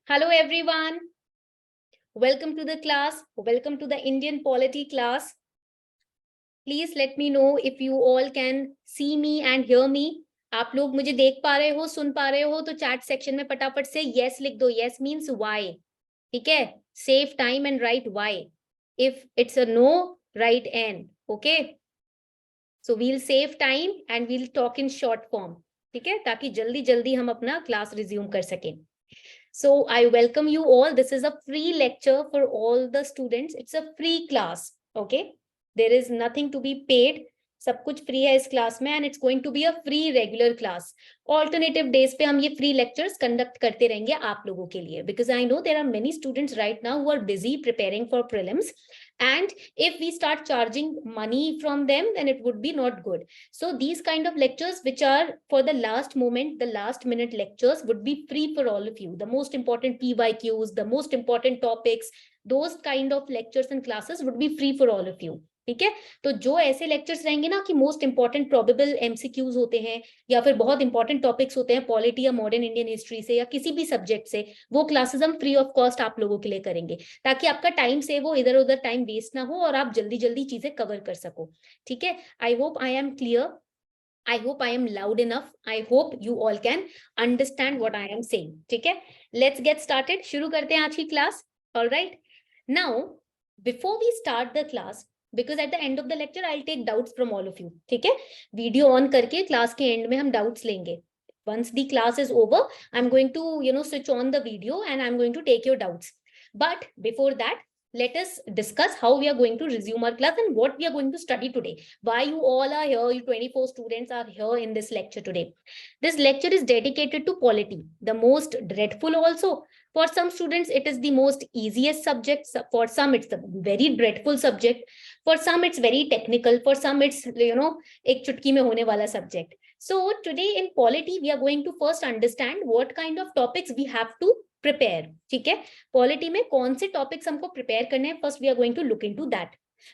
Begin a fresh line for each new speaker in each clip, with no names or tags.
Hello everyone. Welcome to the class. Welcome to the Indian Polity class. Please let me know if you all can see me and hear me. आप लोग मुझे देख पा रहे हो, सुन पा रहे हो तो चैट सेक्शन में फटाफट से yes लिख दो. Yes means why. ठीक है? Save time and write why. If it's a no, write n. Okay? So we'll save time and we'll talk in short form. ठीक है? ताकि जल्दी जल्दी हम अपना क्लास रिज्यूम कर सकें. So I welcome you all. This is a free lecture for all the students. It's a free class. Okay. There is nothing to be paid. सब कुछ फ्री है इस क्लास में and it's going to be a free regular class. Alternative days पे हम ये free lectures conduct करते रहेंगे आप लोगों के लिए, because I know there are many students right now who are busy preparing for prelims, and if we start charging money from them then it would be not good. So these kind of lectures which are for the last moment, the last minute lectures would be free for all of you. The most important PYQs, the most important topics, those kind of lectures and classes would be free for all of you. ठीक है? तो जो ऐसे lectures रहेंगे ना कि most important probable MCQs होते हैं या फिर बहुत इंपॉर्टेंट टॉपिक्स होते हैं पॉलिटी या मॉडर्न इंडियन हिस्ट्री से या किसी भी सब्जेक्ट से, वो क्लासेस हम फ्री ऑफ कॉस्ट आप लोगों के लिए करेंगे ताकि आपका टाइम सेव हो, इधर उधर टाइम वेस्ट ना हो और आप जल्दी जल्दी चीजें कवर कर सको. ठीक है? I hope I am clear. I hope I am loud enough. I hope you all can understand what I am saying. ठीक है? Let's get started. शुरू करते हैं आज की class. All right. Now, before we start the class, because at the end of the lecture I'll take doubts from all of you. ठीक है? Video on करके क्लास के एंड में हम डाउट्स लेंगे. Once the class is over, I'm going to switch on the video and I'm going to take your doubts. But before that, let us discuss how we are going to resume our class and what we are going to study today. Why you all are here, you 24 students are here in this lecture today. This lecture is dedicated to polity, the most dreadful also. For some students, it is the most easiest subject. For some, it's a very dreadful subject. For some, it's very technical. For some, it's, एक चुटकी में होने वाला subject. So today in polity, we are going to first understand what kind of topics we have to prepare. ठीक है? Polity में कौन से टॉपिक्स हमको प्रिपेयर करने हैं, first we are going to look into that,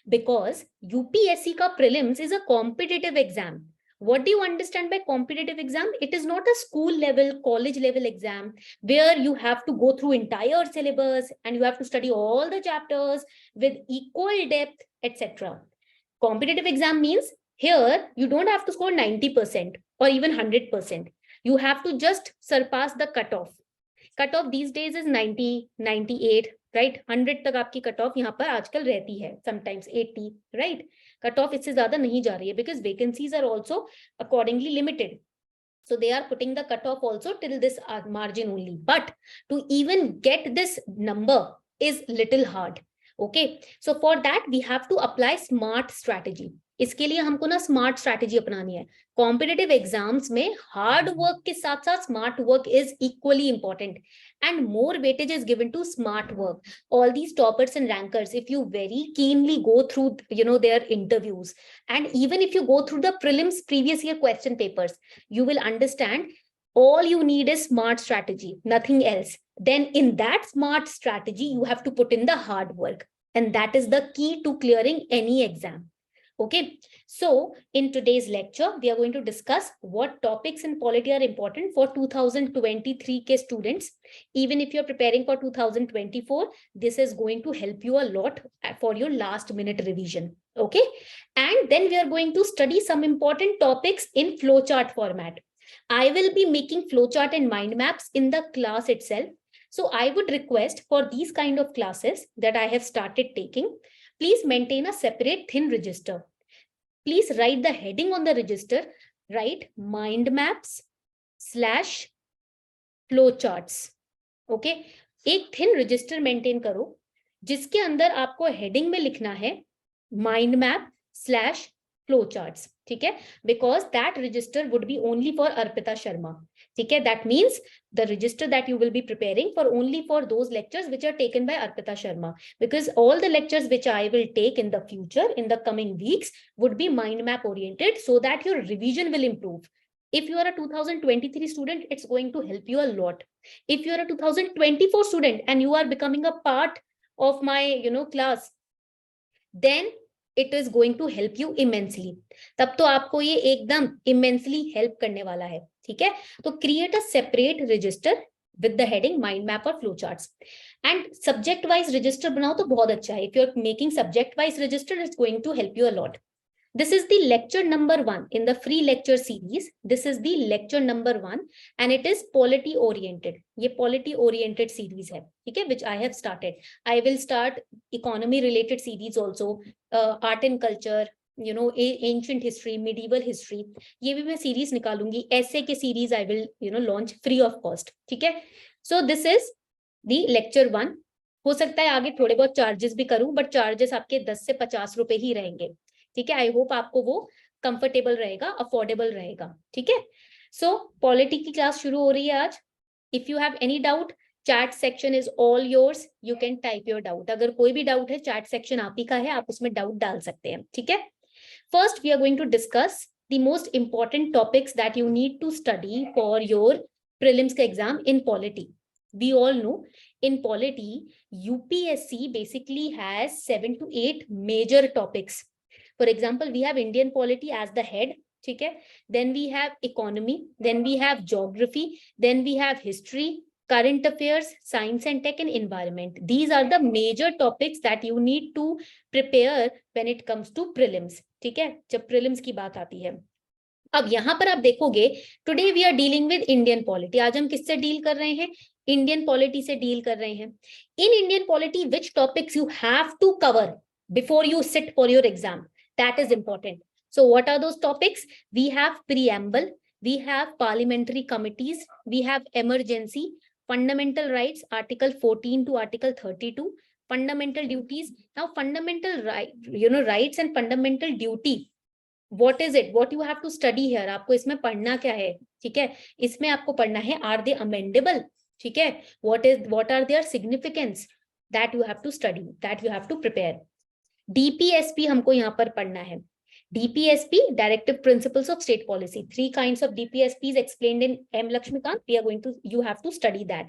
because UPSC का prelims is a competitive exam. What do you understand by competitive exam? It is not a school level, college level exam where you have to go through entire syllabus and you have to study all the chapters with equal depth, etc. Competitive exam means here you don't have to score 90% or even 100%. You have to just surpass the cutoff. Cut off these days is 90, 98, right. 100 तक आपकी cut off यहाँ पर आजकल रहती है, sometimes 80, right. Cut off इससे ज्यादा नहीं जा रही है because vacancies are also accordingly limited. So they are putting the cutoff also till this margin only. But to even get this number is little hard. Okay. So for that we have to apply smart strategy. इसके लिए हमको ना smart strategy अपनानी है. Competitive exams में hard work के साथ साथ smart work is equally important and more weightage is given to smart work. All these toppers and rankers, if you very keenly go through their interviews and even if you go through the prelims previous year question papers, you will understand all you need is smart strategy, nothing else. Then in that smart strategy you have to put in the hard work, and that is the key to clearing any exam. Okay, so in today's lecture we are going to discuss what topics in polity are important for 2023 के students. Even if you are preparing for 2024, this is going to help you a lot for your last minute revision. Okay, and then we are going to study some important topics in flowchart format. I will be making flowchart and mind maps in the class itself. So I would request for these kind of classes that I have started taking, please maintain a separate thin register. Please write the heading on the register, write mind maps / flowcharts. Okay, एक thin register maintain करो जिसके अंदर आपको heading में लिखना है mind map / flowcharts. ठीक है? Because that register would be only for Arpita Sharma. ठीक है? That means the register that you will be preparing for only for those lectures which are taken by Arpita Sharma. Because all the lectures which I will take in the future, in the coming weeks, would be mind map oriented so that your revision will improve. If you are a 2023 student, it's going to help you a lot. If you are a 2024 student and you are becoming a part of my class, then it is going to help you immensely. तब तो आपको ये एकदम immensely help करने वाला है. ठीक है? तो create a separate register with the heading mind map or flow charts. And subject wise register बनाओ तो बहुत अच्छा है. If you're making subject wise register, it's going to help you a lot. This is the lecture number 1 in the free lecture series. This is the lecture number 1 and it is polity oriented. ये polity oriented series है, ठीक है, which I have started. I will start economy related series also, art and culture, you know, ancient history, medieval history. ये भी मैं series निकालूंगी. essay के series I will, you know, launch free of cost. ठीक है. So this is the lecture 1. हो सकता है आगे थोड़े बहुत चार्जेस भी करूं, बट चार्जेस आपके 10 से 50 रुपए ही रहेंगे. ठीक है. आई होप आपको वो कंफर्टेबल रहेगा, अफोर्डेबल रहेगा. ठीक है. सो पॉलिटी की क्लास शुरू हो रही है आज. If you have any doubt, chat section is all yours. You can type your doubt. अगर कोई भी डाउट है, चैट सेक्शन आप ही का है, आप उसमें डाउट डाल सकते हैं. ठीक है. First we are going to discuss the most important topics that you need to study for your prelims का exam in polity. We all know in polity, UPSC basically has 7 to 8 major topics. For example, we have Indian polity as the head. ठीक है. Then we have economy. Then we have geography. Then we have history, current affairs, science and tech and environment. These are the major topics that you need to prepare when it comes to prelims. ठीक है. जब prelims की बात आती है. अब यहाँ पर आप देखोगे, today we are dealing with Indian polity. आज हम किससे डील कर रहे हैं? इंडियन पॉलिटी से डील कर रहे हैं. In Indian polity which topics you have to cover before you sit for your exam, that is important. So what are those topics? We have preamble, we have parliamentary committees, we have emergency, fundamental rights article 14 to article 32, fundamental duties. Now fundamental right, you know, rights and fundamental duty, what is it, what you have to study here? आपको इसमें पढ़ना क्या है? ठीक है. इसमें आपको पढ़ना है, are they amendable? ठीक है. what are their significance? that you have to study, that you have to prepare. DPSP हमको यहाँ पर पढ़ना है. DPSP, Directive Principles of State Policy. 3 kinds of DPSPs explained in M. Lakshmikant. You have to study that.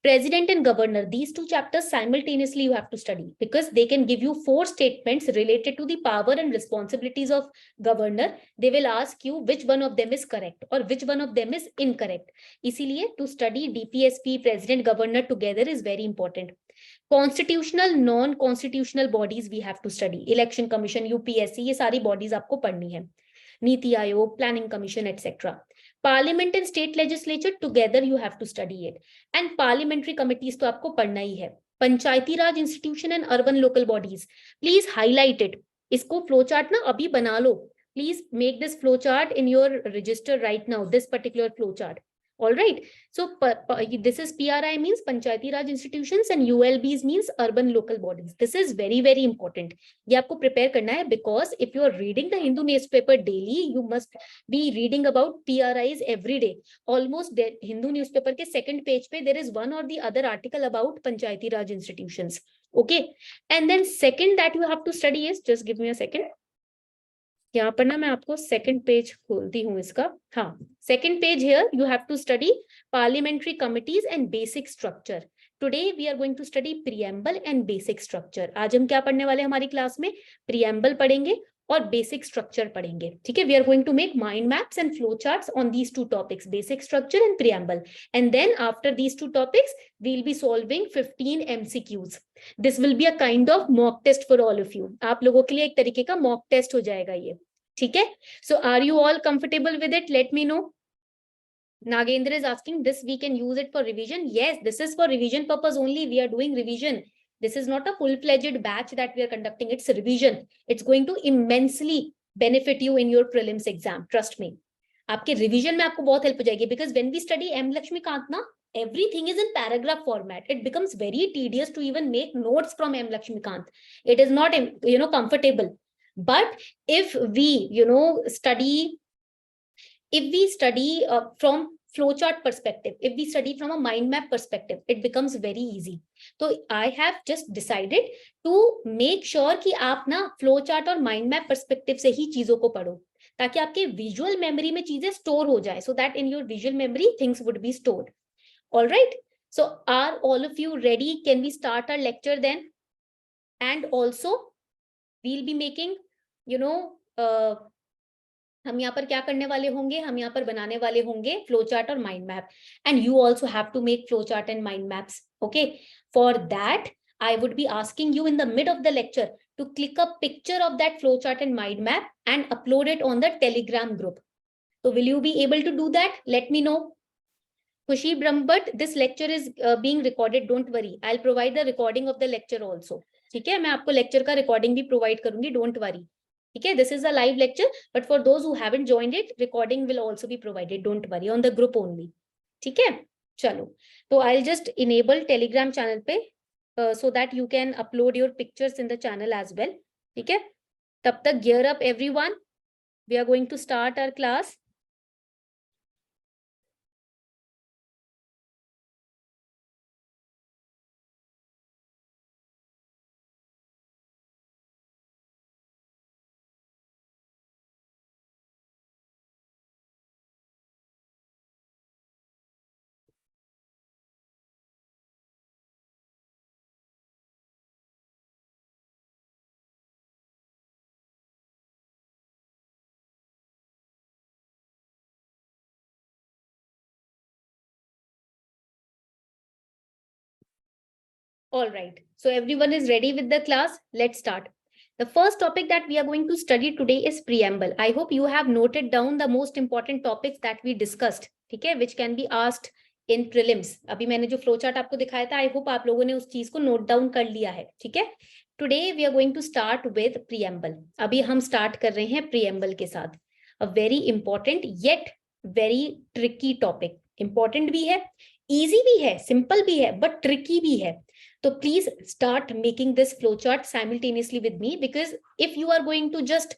President and Governor, these 2 chapters simultaneously you have to study, because they can give you 4 statements related to the power and responsibilities of governor. They will ask you which one of them is correct or which one of them is incorrect. इसीलिए to study DPSP, President, Governor together is very important. Constitutional, non-constitutional bodies we have to study. Election Commission, UPSC, ये सारी bodies आपको पढ़नी है. NITI Aayog, Planning Commission, etc. Parliament and state legislature together you have to study it. And parliamentary committees तो आपको पढ़ना ही है. पंचायती राज institution and urban local bodies, please highlight it. इसको flow chart ना अभी बना लो. Please make this flow chart in your register right now, this particular flow chart. All right. So this is PRI means Panchayati Raj institutions and ULBs means urban local bodies. This is very, very important. ये आपको prepare करना है, because if you are reading the Hindu newspaper daily, you must be reading about PRIs every day. Almost Hindu newspaper के second page पे there is one or the other article about Panchayati Raj institutions. Okay. And then second that you have to study is, just give me a second. यहाँ पर ना मैं आपको second page खोलती हूँ इसका. हाँ, second page here you have to study parliamentary committees and basic structure. Today we are going to study preamble and basic structure. आज हम क्या पढ़ने वाले हैं हमारी क्लास में? प्रीएम्बल पढ़ेंगे और बेसिक स्ट्रक्चर पढ़ेंगे. ठीक है. We are going to make mind maps and flow charts on these 2 topics, basic structure and preamble. And then after these 2 topics we will be solving 15 MCQs. This will be a kind of mock test for all of you. आप लोगों के लिए एक तरीके का mock test हो जाएगा ये. ठीक है. So are you all comfortable with it? Let me know. Nagendra is asking, this we can use it for revision. Yes, this is for revision purpose only. We are doing revision. This is not a full-fledged batch that we are conducting. It's a revision. It's going to immensely benefit you in your prelims exam. Trust me. आपके revision में आपको बहुत help हो जाएगी, because when we study M. Lakshmikant ना, everything is in paragraph format. It becomes very tedious to even make notes from M. Lakshmikant. It is not, you know, comfortable. But if we, study from flowchart perspective, if we study from a mind map perspective, it becomes very easy. So I have just decided to make sure कि आप ना flowchart और mind map perspective से ही चीजों को पढ़ो, ताकि आपके visual memory में चीजें store हो जाए, so that in your visual memory things would be stored. All right. So are all of you ready? Can we start our lecture then? And also we'll be making, हम यहाँ पर क्या करने वाले होंगे, हम यहाँ पर बनाने वाले होंगे फ्लो चार्ट और mind map, and you also have to make flow chart and mind maps. Okay, for that I would be asking you in the mid of the lecture to click a picture of that flow chart and mind map and upload it on the Telegram group. So will you be able to do that? Let me know. Khushi Brahmbhatt, this lecture is being recorded. Don't worry. I'll provide the recording of the lecture also. ठीक है, मैं आपको lecture का recording भी provide करूंगी. Don't worry. ठीक है, this is a live lecture, but for those who haven't joined it, recording will also be provided. Don't worry, on the group only. ठीक है, चलो. तो I'll just enable Telegram channel पे so that you can upload your pictures in the channel as well. ठीक है, तब तक gear up everyone. We are going to start our class. All right. So everyone is ready with the class. Let's start. The first topic that we are going to study today is preamble. I hope you have noted down the most important topics that we discussed, ठीक है, which can be asked in prelims. अभी मैंने जो flow chart आपको दिखाया था, I hope आप लोगों ने उस चीज को नोट डाउन कर लिया है. ठीक है, Today we are going to start with preamble. अभी हम स्टार्ट कर रहे हैं preamble के साथ. A very important yet very tricky topic. Important भी है, easy भी है, simple भी है, but tricky भी है. So please start making this flowchart simultaneously with me, because if you are going to just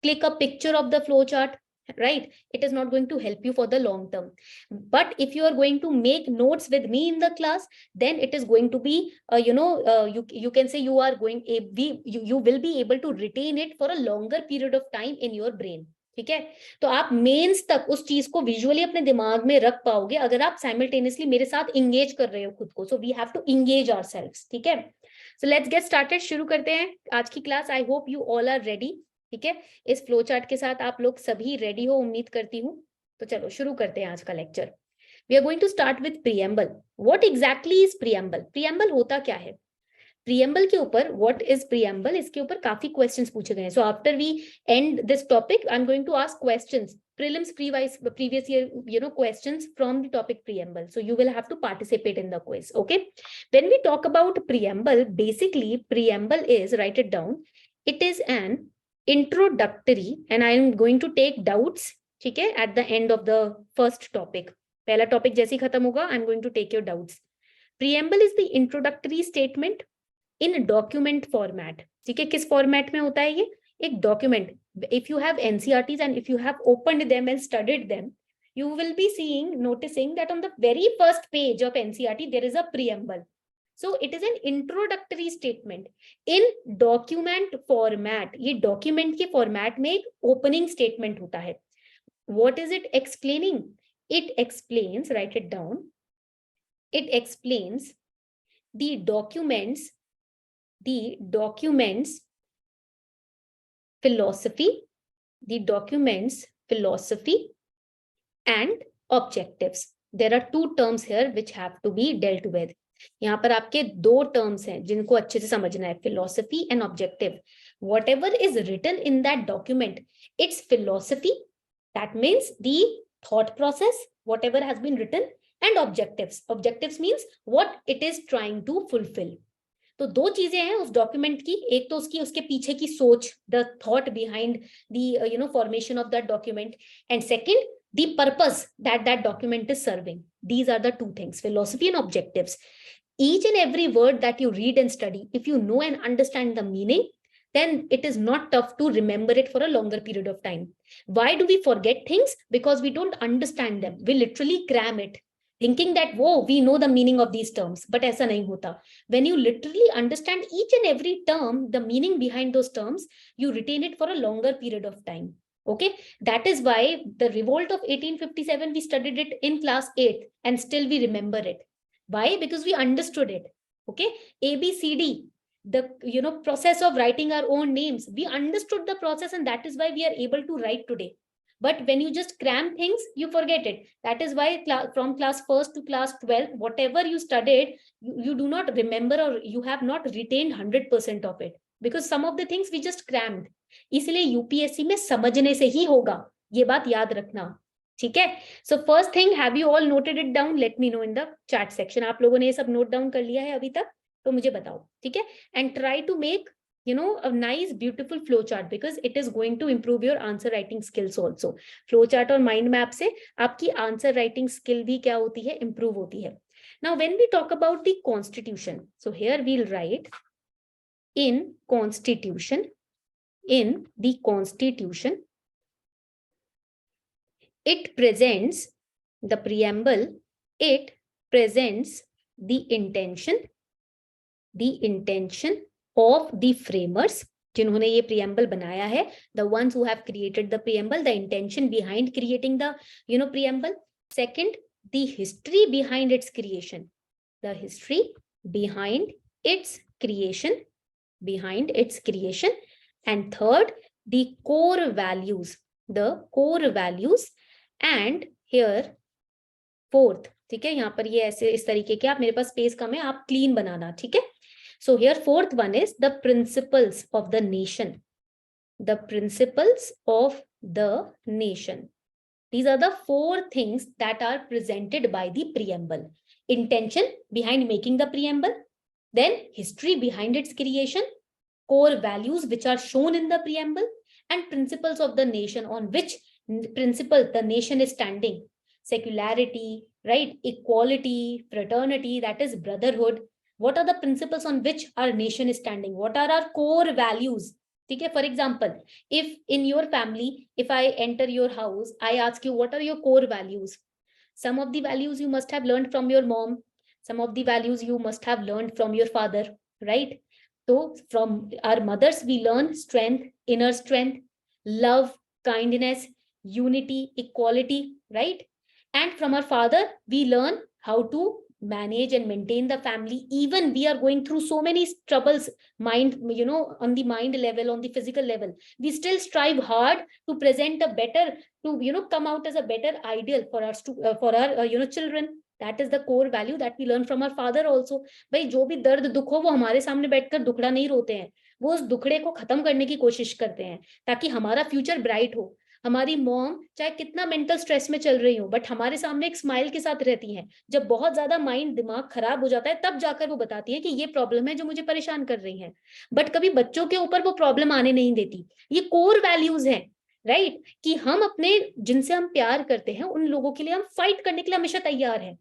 click a picture of the flowchart, right, it is not going to help you for the long term. But if you are going to make notes with me in the class, then it is going to be you can say you are going you will be able to retain it for a longer period of time in your brain. ठीक है, तो आप mains तक उस चीज को visually अपने दिमाग में रख पाओगे अगर आप साइमल्टेनियसली मेरे साथ इंगेज कर रहे हो खुद को. So we have to engage ourselves. ठीक है, सो लेट्स गेट स्टार्टेड. शुरू करते हैं आज की class. I hope you all are ready. ठीक है, इस फ्लो चार्ट के साथ आप लोग सभी रेडी हो, उम्मीद करती हूँ. तो चलो शुरू करते हैं आज का lecture. We are going to start with preamble. What exactly is preamble? Preamble होता क्या है? प्रीएम्बल के ऊपर व्हाट इज प्रीएम्बल, इसके ऊपर काफी क्वेश्चंस पूछे गए हैं. So after we end this topic I am going to ask questions, prelims previous year questions from the topic preamble, so you will have to participate in the quiz. Okay, when we talk about preamble, basically preamble is, write it down, it is an introductory, and I am going to take doubts, ठीक है, at the end of the first topic. पहला topic जैसे ही खत्म होगा, I am going to take your doubts. Preamble is the introductory statement in document format. ठीक है, किस format में होता है ये? एक document. If you have NCERTs and if you have opened them and studied them, you will be noticing that on the very first page of NCERT there is a preamble. So it is an introductory statement in document format. ये document के format में एक opening statement होता है. What is it explaining? It explains, write it down, it explains the documents philosophy, the documents philosophy and objectives. There are two terms here which have to be dealt with. यहाँ पर आपके दो terms हैं जिनको अच्छे से समझना है, philosophy and objective. Whatever is written in that document, its philosophy, that means the thought process, whatever has been written, and objectives. Objectives means what it is trying to fulfill. तो दो चीजें हैं उस डॉक्यूमेंट की. एक तो उसके पीछे की सोच, the thought behind the formation of that document, and second the purpose that document is serving. These are the two things, philosophy and objectives. Each and every word that you read and study, if you know and understand the meaning, then it is not tough to remember it for a longer period of time. Why do we forget things? Because we don't understand them. We literally cram it, thinking that, whoa, we know the meaning of these terms. But aisa nahi hota. When you literally understand each and every term, the meaning behind those terms, you retain it for a longer period of time. Okay, that is why the revolt of 1857, we studied it in class 8 and still we remember it. Why? Because we understood it. Okay, ABCD, the process of writing our own names, we understood the process, and that is why we are able to write today. But when you just cram things, you forget it. That is why from class 1st to class 12th, whatever you studied, you do not remember, or you have not retained 100% of it, because some of the things we just crammed. इसलिए UPSC में समझने से ही होगा, ये बात याद रखना, ठीक है? So first thing, have you all noted it down? Late me no in the chat section. आप लोगों ने ये सब नोट डाउन कर लिया है अभी तक? तो मुझे बताओ, ठीक है? And try to make a nice beautiful flow chart, because it is going to improve your answer writing skills also. Flow chart और mind map से आपकी answer writing skill भी क्या होती है? improve होती है. Now when we talk about the constitution, so here we'll write in the constitution, it presents the preamble, it presents the intention of the framers, जिन्होंने ये preamble बनाया है, the ones who have created the preamble, the intention behind creating the preamble. Second, the history behind its creation, the history behind its creation. And third, the core values, and here fourth, ठीक है? यहाँ पर ये ऐसे इस तरीके के, आप, मेरे पास स्पेस कम है, आप क्लीन बनाना, ठीक है? So here fourth one is the principles of the nation. The principles of the nation. These are the four things that are presented by the preamble. Intention behind making the preamble, then history behind its creation, core values which are shown in the preamble, and principles of the nation, on which principle the nation is standing. Secularity, right? Equality, fraternity, that is brotherhood. What are the principles on which our nation is standing? What are our core values? Okay, for example, if in your family, if I enter your house, I ask you, what are your core values? Some of the values you must have learned from your mom. Some of the values you must have learned from your father, right? So from our mothers, we learn strength, inner strength, love, kindness, unity, equality, right? And from our father, we learn how to manage and maintain the family. Even we are going through so many troubles, mind, on the mind level, on the physical level, we still strive hard to present a better, to come out as a better ideal for our children. That is the core value that we learn from our father also. भाई जो भी दर्द दुख हो, वो हमारे सामने बैठकर दुखड़ा नहीं रोते हैं, वो उस दुखड़े को खत्म करने की कोशिश करते हैं ताकि हमारा फ्यूचर ब्राइट हो. हमारी मॉम चाहे कितना मेंटल स्ट्रेस में चल रही हो, बट हमारे सामने एक स्माइल के साथ रहती हैं. जब बहुत ज्यादा माइंड, दिमाग खराब हो जाता है, तब जाकर वो बताती है कि ये प्रॉब्लम है जो मुझे परेशान कर रही है. बट कभी बच्चों के ऊपर वो प्रॉब्लम आने नहीं देती. ये कोर वैल्यूज हैं, राइट? कि हम अपने, जिनसे हम प्यार करते हैं, उन लोगों के लिए हम फाइट करने के लिए हमेशा तैयार हैं.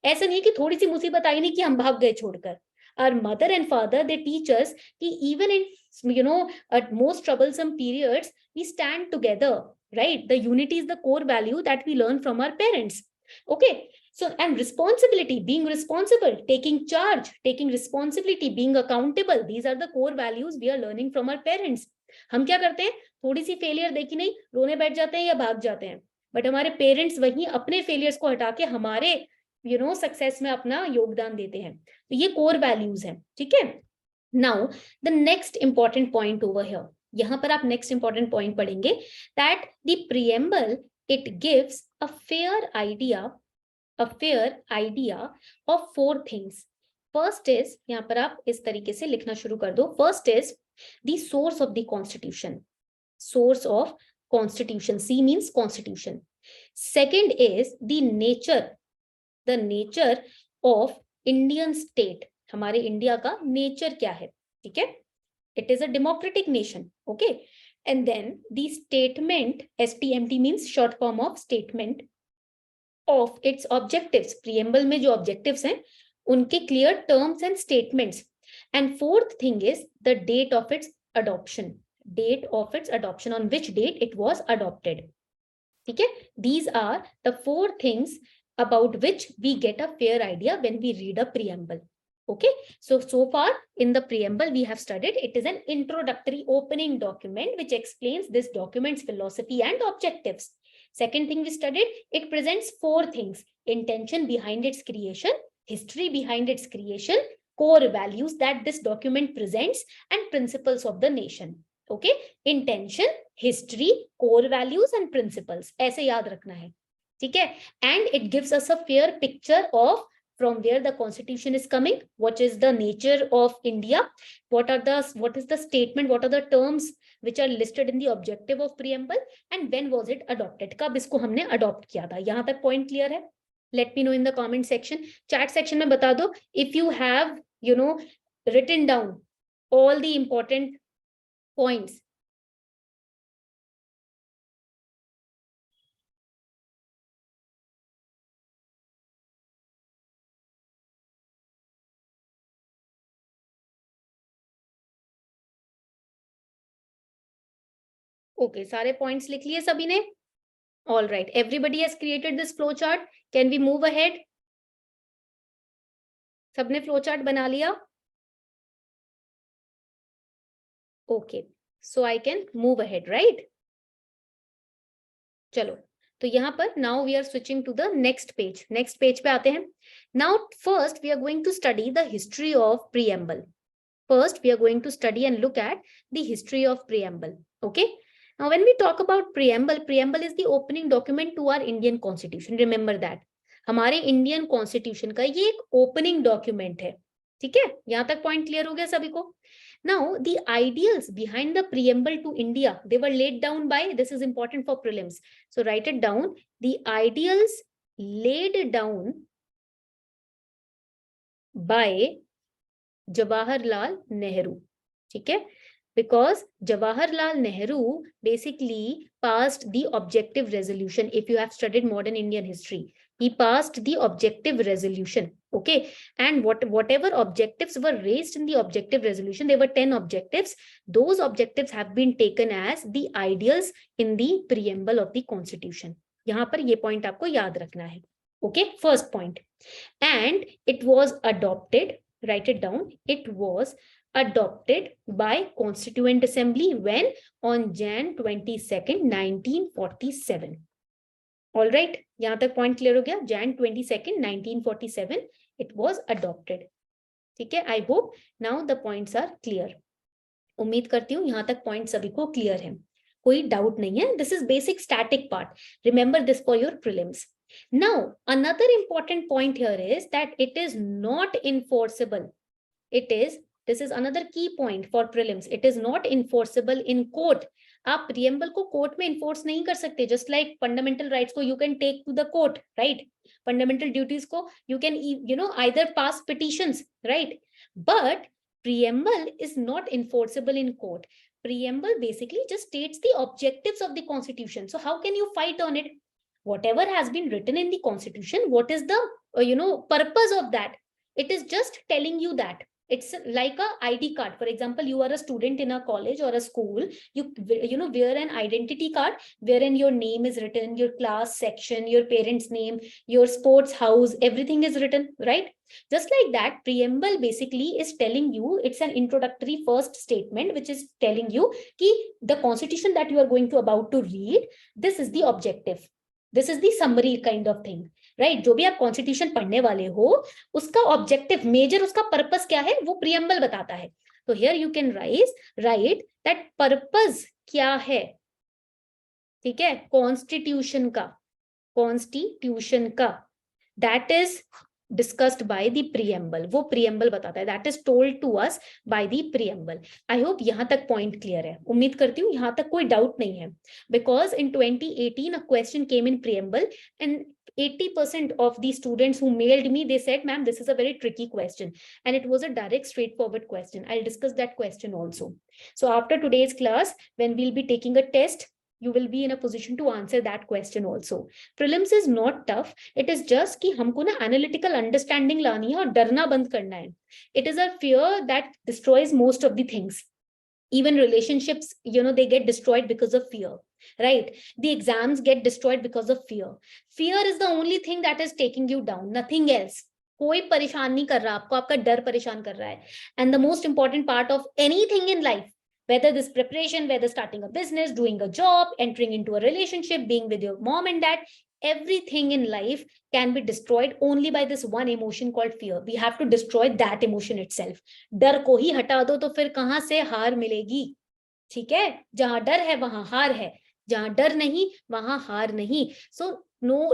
ऐसा नहीं है कि थोड़ी सी मुसीबत आई नहीं कि हम भाग गए छोड़कर. Our mother and father, they teach us that even in at most troublesome periods, we stand together, right? The unity is the core value that we learn from our parents. Okay, so, and responsibility, being responsible, taking charge, taking responsibility, being accountable, these are the core values we are learning from our parents. हम क्या करते हैं? थोड़ी सी failure देखी नहीं, रोने बैठ जाते हैं या भाग जाते हैं. बट हमारे पेरेंट्स वहीं अपने फेलियर्स को हटा के हमारे सक्सेस में अपना योगदान देते हैं. तो ये कोर वैल्यूज हैं, ठीक है? Now the next important point over here, यहां पर आप नेक्स्ट इंपॉर्टेंट पॉइंट पढ़ेंगे, that the preamble, it gives a fair idea of four things. First is, यहां पर आप इस तरीके से लिखना शुरू कर दो. First is the source of the constitution. Source of constitution, C means constitution. Second is the nature of Indian state. हमारे इंडिया का नेचर क्या है, ठीक है? It is a democratic nation, okay? And then the statement, STMT means short form of statement of its objectives. Preamble में जो objectives हैं उनके clear terms and statements. And fourth thing is the date of its adoption. Date of its adoption, on which date it was adopted, ठीक है? These are the four things about which we get a fair idea when we read a preamble. Okay, so far in the preamble we have studied, it is an introductory opening document which explains this document's philosophy and objectives. Second thing we studied, it presents four things: intention behind its creation, history behind its creation, core values that this document presents, and principles of the nation. Okay, intention, history, core values and principles, ऐसे याद रखना है, ठीक है। And it gives us a fair picture of from where the constitution is coming, what is the nature of India, what is the statement, what are the terms which are listed in the objective of preamble, and when was it adopted, कब इसको हमने adopt किया था। यहाँ तक point clear है? Let me know in the comment section, chat section में बता दो if you have written down all the important points. Okay, सारे पॉइंट्स लिख लिए सभी ने? All right, everybody has created this flow chart, can we move ahead? सबने flow chart बना लिया? Okay, so I can move ahead, right? चलो, तो यहाँ पर now we are switching to the next page पे आते हैं। Now first we are going to study the history of preamble. First, we are going to study and look at the history of preamble. Okay. Now, when we talk about preamble, preamble is the opening document to our Indian Constitution. Remember that. हमारे Indian Constitution का ये एक opening document है, ठीक है? यहाँ तक point clear हो गया सभी को? Now, the ideals behind the preamble to India, they were laid down by, this is important for prelims. So write it down. The ideals laid down by Jawaharlal Nehru, ठीक है? Because Jawaharlal Nehru basically passed the objective resolution. If you have studied modern Indian history, he passed the objective resolution, okay? And whatever objectives were raised in the objective resolution, there were 10 objectives. Those objectives have been taken as the ideals in the preamble of the Constitution. यहाँ पर ये point आपको याद रखना है, okay? First point. And it was adopted, write it down, it was adopted by Constituent Assembly when? On Jan 22nd, 1947. All right, यहाँ तक point clear हो गया? Jan 22nd, 1947, it was adopted. ठीक है? I hope now the points are clear. उम्मीद करती हूँ यहाँ तक point सभी को clear है, कोई doubt नहीं है. This is basic static part. Remember this for your prelims. Now, another important point here is that it is not enforceable. This is another key point for prelims. It is not enforceable in court. आप preamble को court में enforce नहीं कर सकते. Just like fundamental rights को you can take to the court, right? Fundamental duties को you can, either pass petitions, right? But preamble is not enforceable in court. Preamble basically just states the objectives of the Constitution. So how can you fight on it? Whatever has been written in the Constitution, what is the purpose of that? It is just telling you that. It's like a ID card. For example, you are a student in a college or a school. You wear an identity card wherein your name is written, your class section, your parents' name, your sports house, everything is written, right? Just like that, preamble basically is telling you, it's an introductory first statement which is telling you कि the Constitution that you are going to about to read, this is the objective. This is the summary kind of thing, right? जो भी आप constitution पढ़ने वाले हो, उसका objective, major उसका purpose क्या है, वो प्रीएम्बल बताता है. तो here you can write that purpose क्या है, ठीक है, कॉन्स्टिट्यूशन का, that is discussed by the preamble. वो preamble बताता है, that is told to us by the preamble. I hope यहाँ तक point clear है. उम्मीद करती हूँ यहाँ तक कोई doubt नहीं है. Because in 2018 a question came in preamble and 80% of the students who mailed me, they said, ma'am, this is a very tricky question. And it was a direct, straightforward question. I'll discuss that question also. So after today's class, when we'll be taking a test, you will be in a position to answer that question also. Prelims is not tough. It is just कि हमको ना analytical understanding लानी है और डरना बंद करना है. It is a fear that destroys most of the things. Even relationships, they get destroyed because of fear, right? The exams get destroyed because of fear. Fear is the only thing that is taking you down, nothing else. कोई परेशान नहीं कर रहा आपको, आपका डर परेशान कर रहा है. And the most important part of anything in life, whether this preparation, whether starting a business, doing a job, entering into a relationship, being with your mom and dad, everything in life can be destroyed only by this one emotion called fear. We have to destroy that emotion itself. डर को ही हटा दो तो फिर कहाँ से हार मिलेगी, ठीक है, जहां डर है वहां हार है, जहां डर नहीं वहां हार नहीं. So no,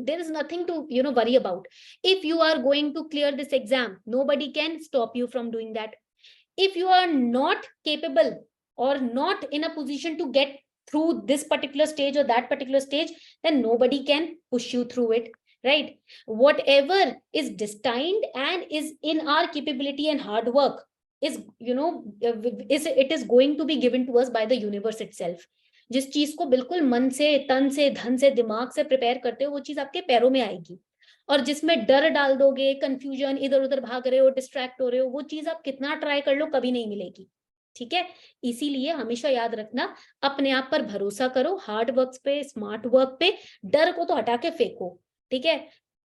there is nothing to worry about. If you are going to clear this exam, nobody can stop you from doing that. If you are not capable or not in a position to get through this particular stage or that particular stage, then nobody can push you through it, right? Whatever is destined and is in our capability and hard work is it is going to be given to us by the universe itself. जिस चीज को बिल्कुल मन से, तन से, धन से, दिमाग से प्रिपेयर करते हो, वो चीज आपके पैरों में आएगी. और जिसमें डर डाल दोगे, कंफ्यूजन, इधर उधर भाग रहे हो, डिस्ट्रैक्ट हो रहे हो, वो चीज आप कितना ट्राई कर लो कभी नहीं मिलेगी. ठीक है, इसीलिए हमेशा याद रखना, अपने आप पर भरोसा करो, हार्ड वर्क पे, स्मार्ट वर्क पे. डर को तो हटा के फेंको. ठीक है,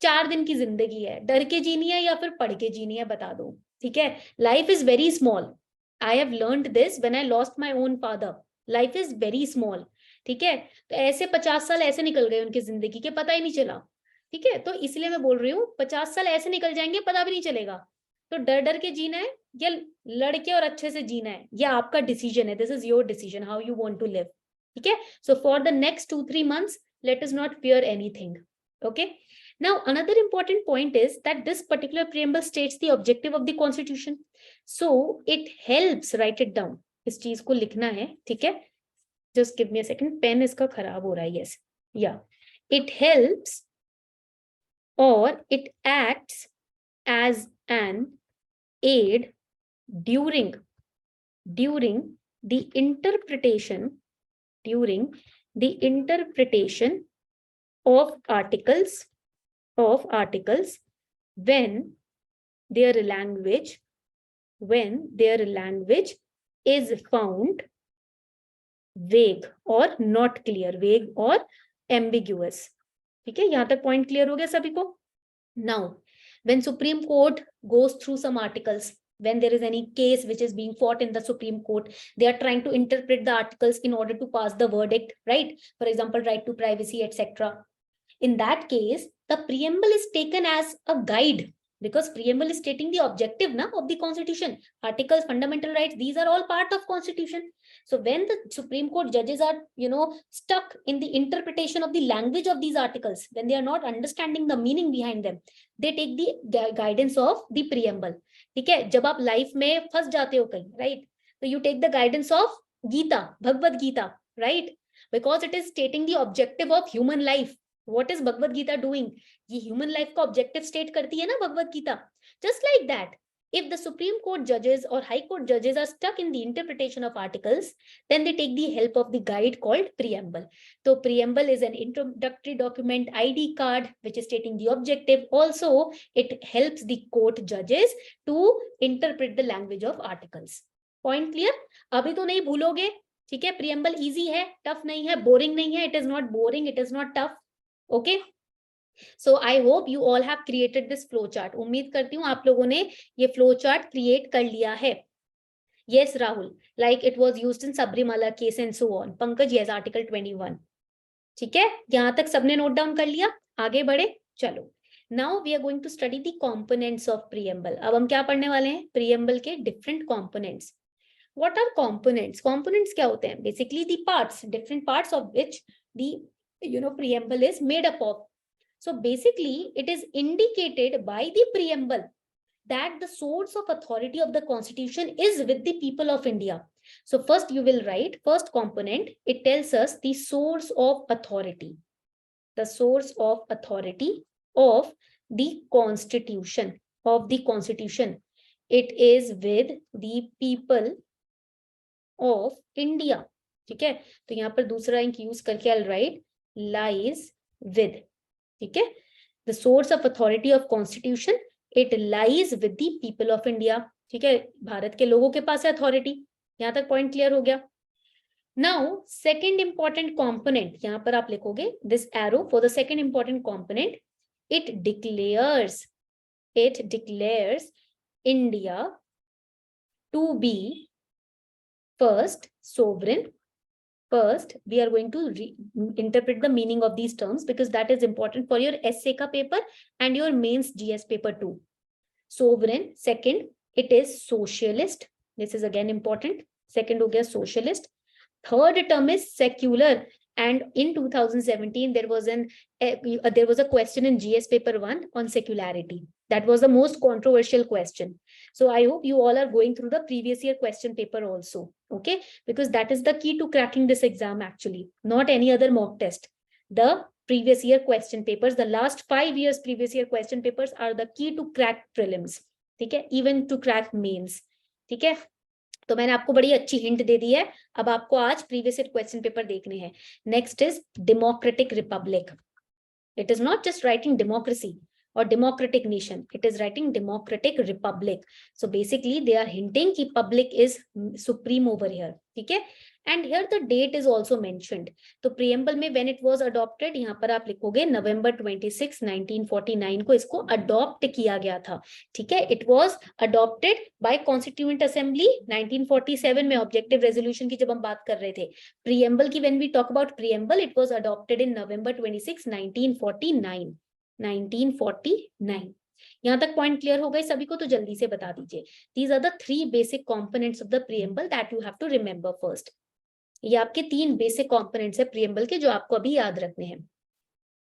4 दिन की जिंदगी है, डर के जीनी है या फिर पढ़ के जीनी है, बता दो. ठीक है, life is very small. I have learned this when I lost my own father. Life is very small. ठीक है, तो ऐसे 50 साल ऐसे निकल गए उनकी जिंदगी के, पता ही नहीं चला. ठीक है, तो इसलिए मैं बोल रही हूँ 50 साल ऐसे निकल जाएंगे, पता भी नहीं चलेगा. तो डर डर के जीना है या लड़के और अच्छे से जीना है, ये आपका डिसीजन है. This is your decision how you want to live. ठीक है, so for the next 2-3 months let us not fear anything. Okay, now another important point is that this particular preamble states the objective of the constitution, so it helps. Write it down. इस चीज को लिखना है. ठीक है, just give me a second, pen इसका खराब हो रहा है. Yes, yeah, it helps or it acts as an aid during the interpretation of articles when their language is found vague or not clear, vague or ambiguous. ठीक है, यहां तक point clear हो गया सभी को. Now, when Supreme Court goes through some articles, when there is any case which is being fought in the Supreme Court, they are trying to interpret the articles in order to pass the verdict, right? For example, right to privacy, etc. In that case, the preamble is taken as a guide, because preamble is stating the objective of the constitution. Articles, fundamental rights, these are all part of constitution. So when the Supreme Court judges are stuck in the interpretation of the language of these articles, when they are not understanding the meaning behind them, they take the guidance of the preamble. ठीक है, जब आप life में फंस जाते हो कहीं, right, तो you take the guidance of Gita, Bhagavad Gita, right, because it is stating the objective of human life. What is Bhagavad Gita doing? ये human life का objective state करती है ना Bhagavad Gita. Just like that, if the Supreme Court judges or High Court judges are stuck in the interpretation of articles, then they take the help of the guide called preamble. So preamble is an introductory document, ID card, which is stating the objective. Also, it helps the court judges to interpret the language of articles. Point clear? अभी तो नहीं भूलोगे. ठीक है, preamble easy है, tough नहीं है, boring नहीं है. It is not boring, it is not tough. Okay, so I hope you all have created this flow chart. उम्मीद करती हूँ आप लोगों ने ये flow chart create कर लिया है. Yes, Rahul, like it was used in Sabrimala case and so on. Pankaj, yes, article 21. ठीक है, यहाँ तक सबने नोट डाउन कर लिया. आगे बढ़े, चलो. Now we are going to study the components of preamble. अब हम क्या पढ़ने वाले हैं? preamble के different components. What are components? Components क्या होते हैं? Basically the parts, different parts of which the preamble is made up of. So basically it is indicated by the preamble that the source of authority of the constitution is with the people of India. So first you will write, first component, it tells us the source of authority. The source of authority of the constitution, It is with the people of India. ठीक है, तो यहाँ पर दूसरा ink use करके I'll write lies with. ठीक है, the source of authority of constitution, it lies with the people of India. ठीक है, भारत के लोगों के पास है अथॉरिटी. यहाँ तक पॉइंट क्लियर हो गया. Now second important component, यहाँ पर आप लिखोगे this arrow for the second important component. It declares India to be first sovereign. First, we are going to interpret the meaning of these terms because that is important for your essay ka paper and your mains GS paper too. Sovereign. Second, it is socialist. This is again important. Second हो गया socialist, third term is secular. And in 2017 there was a question in GS paper 1 on secularity. That was the most controversial question. So I hope you all are going through the previous year question paper also, okay, because that is the key to cracking this exam actually, not any other mock test. The previous year question papers, the last 5 years previous year question papers are the key to crack prelims, ठीक है, even to crack mains, ठीक है. तो मैंने आपको बड़ी अच्छी hint दे दी है. अब आपको आज प्रीवियस ईयर क्वेश्चन पेपर देखने हैं. Next is democratic Republic. It is not just writing democracy or democratic nation, it is writing democratic republic. So basically they are hinting कि public is supreme over here, ठीक है. And here the date is also mentioned. तो preamble में when it was adopted, यहाँ पर आप लिखोगे November 26, 1949 को इसको adopt किया गया था, ठीक है. It was adopted by Constituent Assembly 1947 में objective resolution की जब हम बात कर रहे थे. Preamble की when we talk about preamble, it was adopted in November 26, 1949. 1949. यहां तक पॉइंट क्लियर हो गए सभी को? तो जल्दी से बता दीजिए. These are the 3 basic components of the preamble that you have to remember first. ये आपके 3 बेसिक कंपोनेंट्स है preamble के जो आपको अभी याद रखने हैं.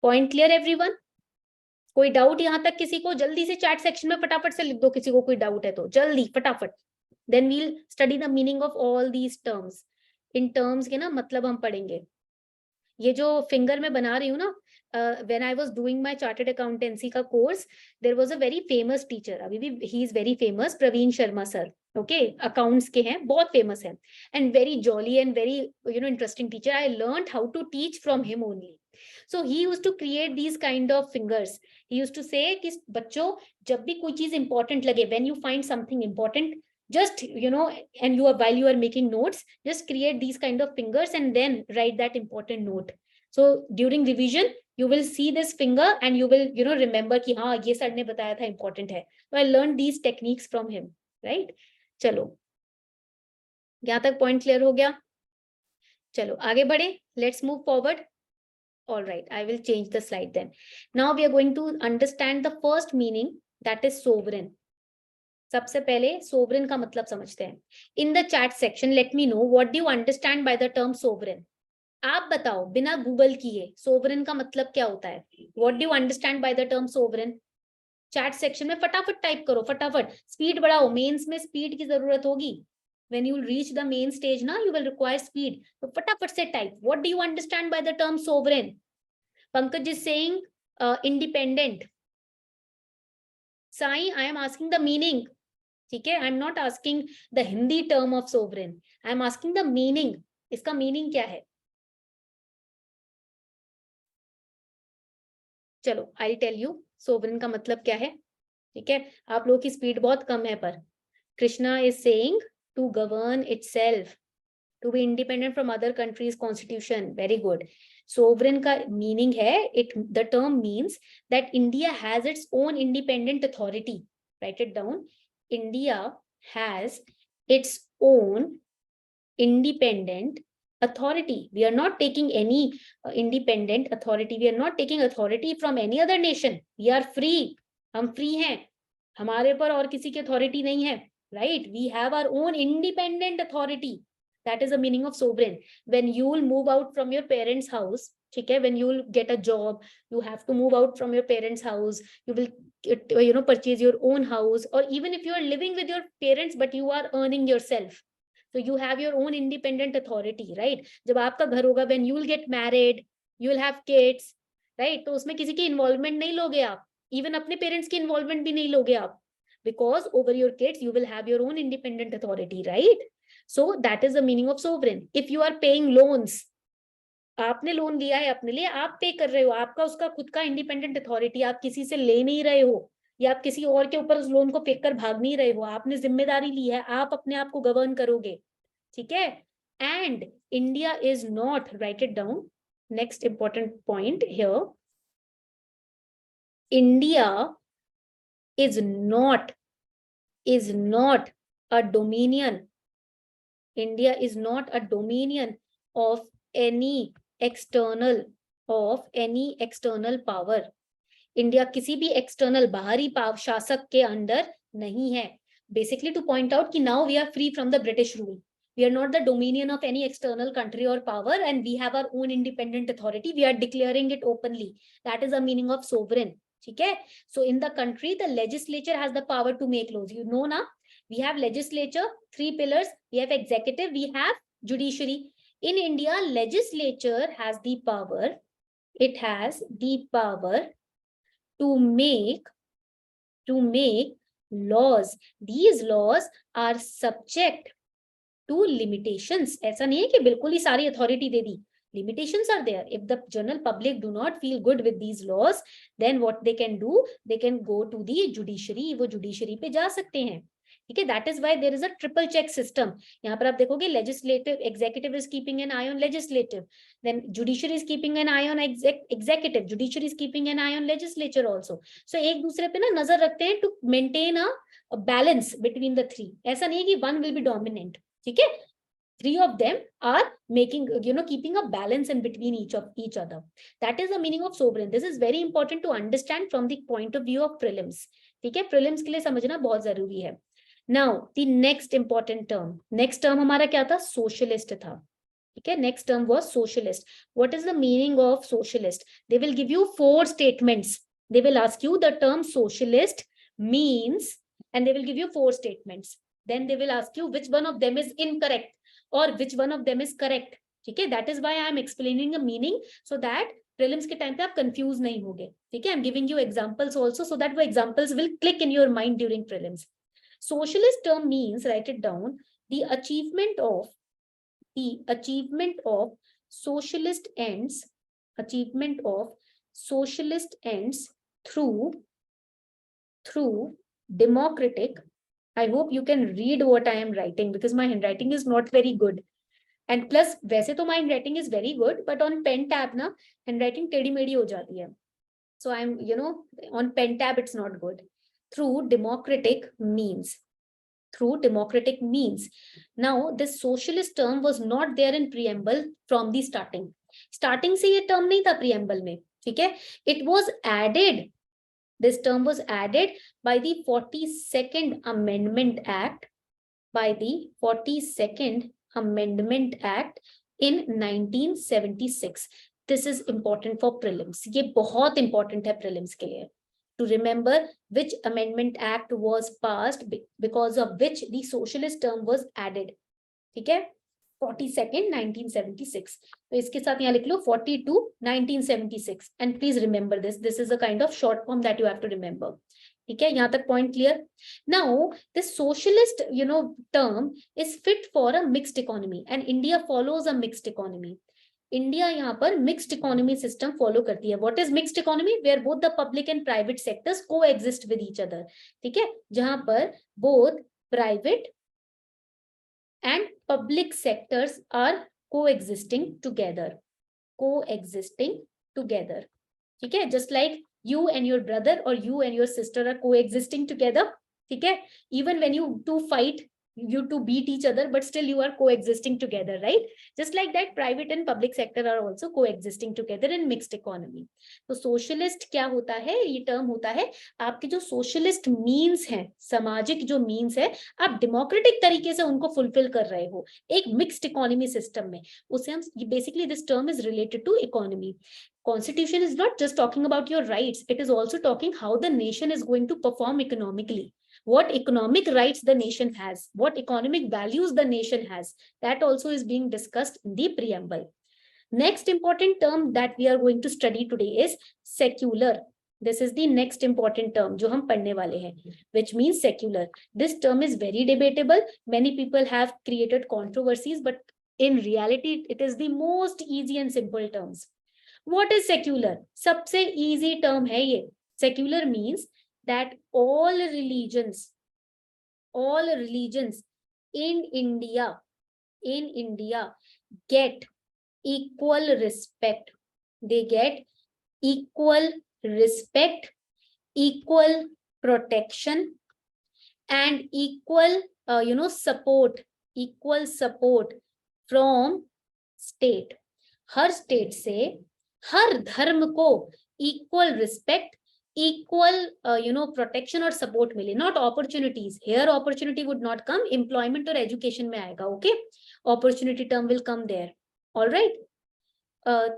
Point clear everyone? कोई डाउट यहां तक किसी को? जल्दी से चैट सेक्शन में फटाफट से लिख दो किसी को कोई डाउट है तो, जल्दी फटाफट. Then we'll study the meaning of all these terms. In terms के ना मतलब हम पढ़ेंगे. ये जो फिंगर में बना रही हूँ ना, when I was doing my chartered accountancy का course, there was a very famous teacher, अभी भी he is very famous, Praveen Sharma sir, okay, accounts के हैं, बहुत famous हैं, and very jolly and very interesting teacher. I learned how to teach from him only. So he used to create these kind of fingers. He used to say कि बच्चों जब भी कोई चीज important लगे, when you find something important, just and while you are making notes, just create these kind of fingers and then write that important note. So during revision you will see this finger and you will remember कि हाँ ये sir ने बताया था important है. So I learned these techniques from him, right? चलो यहाँ तक point clear हो गया. चलो आगे बढ़े. Let's move forward. All right, I will change the slide then. Now we are going to understand the first meaning, that is sovereign. सबसे पहले सोवरेन का मतलब समझते हैं. In the chat section late me know what do you understand by the term sovereign. आप बताओ बिना Google किए सोवरेन का मतलब क्या होता है. What do you understand by the term sovereign? Chat section में फटाफट टाइप करो, फटाफट स्पीड बढ़ाओ. मेंस में स्पीड की जरूरत होगी. When you will reach the main stage ना, यू विल रिक्वायर स्पीड. तो फटाफट से type. What do you understand by the term sovereign? Pankaj is saying independent. Sai, I am asking the meaning. ठीक है, I am not asking the Hindi term of sovereign, I am asking the meaning. इसका meaning क्या है? चलो I tell you sovereign का मतलब क्या है. ठीक है, आप लोगों की स्पीड बहुत कम है पर. Krishna is saying to govern itself, to be independent from other countries constitution. Very good. Sovereign का मीनिंग है, it the term means that India has its own independent authority. Write it down. India has its own independent authority. We are not taking any independent authority. We are not taking authority from any other nation. We are free. हम free हैं. हमारे पर और किसी की authority नहीं है. Right? We have our own independent authority. That is the meaning of sovereign. When you will move out from your parents' house, ठीक है, when you will get a job, you have to move out from your parents' house. You will purchase your own house, or even if you are living with your parents but you are earning yourself, so you have your own independent authority, right? जब आपका घर होगा, when you will get married, you will have kids, right? तो उसमें किसी की involvement नहीं लोगे आप. Even अपने parents की involvement भी नहीं लोगे आप, because over your kids you will have your own independent authority, right? So that is the meaning of sovereign. If you are paying loans, आपने लोन लिया है अपने लिए, आप पे कर रहे हो, आपका उसका खुद का इंडिपेंडेंट अथॉरिटी. आप किसी से ले नहीं रहे हो, या आप किसी और के ऊपर उस लोन को फेंक कर भाग नहीं रहे हो. आपने जिम्मेदारी ली है, आप अपने आप को गवर्न करोगे. ठीक है. And India is not, right it down, next important point here, India is not a dominion. India is not a dominion of any external power. India किसी भी external बाहरी शासक के अंडर नहीं है. Basically to point out कि now we are free from the British rule. We are not the dominion of any external country or power, and we have our own independent authority. We are declaring it openly. That is the meaning of sovereign. Okay? So in the country, the legislature has the power to make laws. You know now, we have legislature, 3 pillars. We have executive, we have judiciary. In India, legislature has the power. It has the power to make laws. These laws are subject to limitations. ऐसा नहीं है कि बिल्कुल ही सारी authority they the. Limitations are there. If the general public do not feel good with these laws, then what they can do, they can go to the judiciary. वो judiciary पे जा सकते हैं. ठीक है? That is why there is a triple check system. यहाँ पर आप देखोगे legislative, executive is keeping an eye on legislative. Then judiciary is keeping an eye on executive. Judiciary is keeping an eye on legislature also. So एक दूसरे पे ना नजर रखते हैं to maintain a balance between the three. ऐसा नहीं है कि one will be dominant. ठीक है? 3 of them are making, keeping a balance in between each other. That is the meaning of sovereign. This is very important to understand from the point of view of prelims. ठीक है? Prelims के लिए समझना बहुत जरूरी है. Now, the next important term. Next term हमारा क्या था? Socialist था. ठीक है? Next term was socialist. What is the meaning of socialist? They will give you 4 statements. They will ask you the term socialist means, and they will give you 4 statements. Then they will ask you which one of them is incorrect or which one of them is correct. ठीक है? That is why I am explaining the meaning, so that prelims के time पे आप confuse नहीं होगे. ठीक है? I am giving you examples also, so that वो examples will click in your mind during prelims. Socialist term means, write it down, the achievement of socialist ends, through democratic. I hope you can read what I am writing, because my handwriting is not very good. And plus, वैसे तो my handwriting is very good, but on pen tab ना handwriting टेढ़ी मेढ़ी हो जाती है. So I'm, on pen tab it's not good. Through democratic means. Now, this socialist term was not there in preamble from the starting. Starting से ये term नहीं था preamble में. ठीक है? It was added. This term was added by the 42nd Amendment Act. In 1976. This is important for prelims. ये बहुत important है prelims के लिए. To remember which Amendment Act was passed, because of which the socialist term was added. ठीक है? 42nd 1976. तो इसके साथ यहाँ लिख लो 42 1976. And please remember this. This is a kind of short form that you have to remember. ठीक है? यहाँ तक point clear? Now, this socialist, term is fit for a mixed economy, and India follows a mixed economy. India यहाँ पर mixed economy system follow करती है. What is mixed economy? Where both the public and private sectors coexist with each other. ठीक है? जहां पर both private and public sectors are coexisting together. ठीक है? Just like you and your brother or you and your sister are coexisting together. ठीक है? Even when you two fight, you two beat each other, but still you are coexisting together, right? Just like that, private and public sector are also coexisting together in mixed economy. तो socialist क्या होता है? ये term होता है आपके जो socialist means हैं, सामाजिक जो means है, आप democratic तरीके से उनको fulfill कर रहे हो एक mixed economy system में. उसे हम basically this term is related to economy. Constitution is not just talking about your rights, it is also talking how the nation is going to perform economically. What economic rights the nation has, what economic values the nation has, that also is being discussed in the preamble. Next important term that we are going to study today is secular. This is the next important term जो हम पढ़ने वाले हैं, which means secular. This term is very debatable. Many people have created controversies, but in reality it is the most easy and simple terms. What is secular? सबसे easy term है ये. Secular means that all religions in India get equal respect. They get equal respect, equal protection, and equal support from state. हर state से हर धर्म को equal respect, equal protection और support मिले, not opportunities. Here opportunity would not come, employment और education में आएगा. Okay, opportunity term will come there. Alright,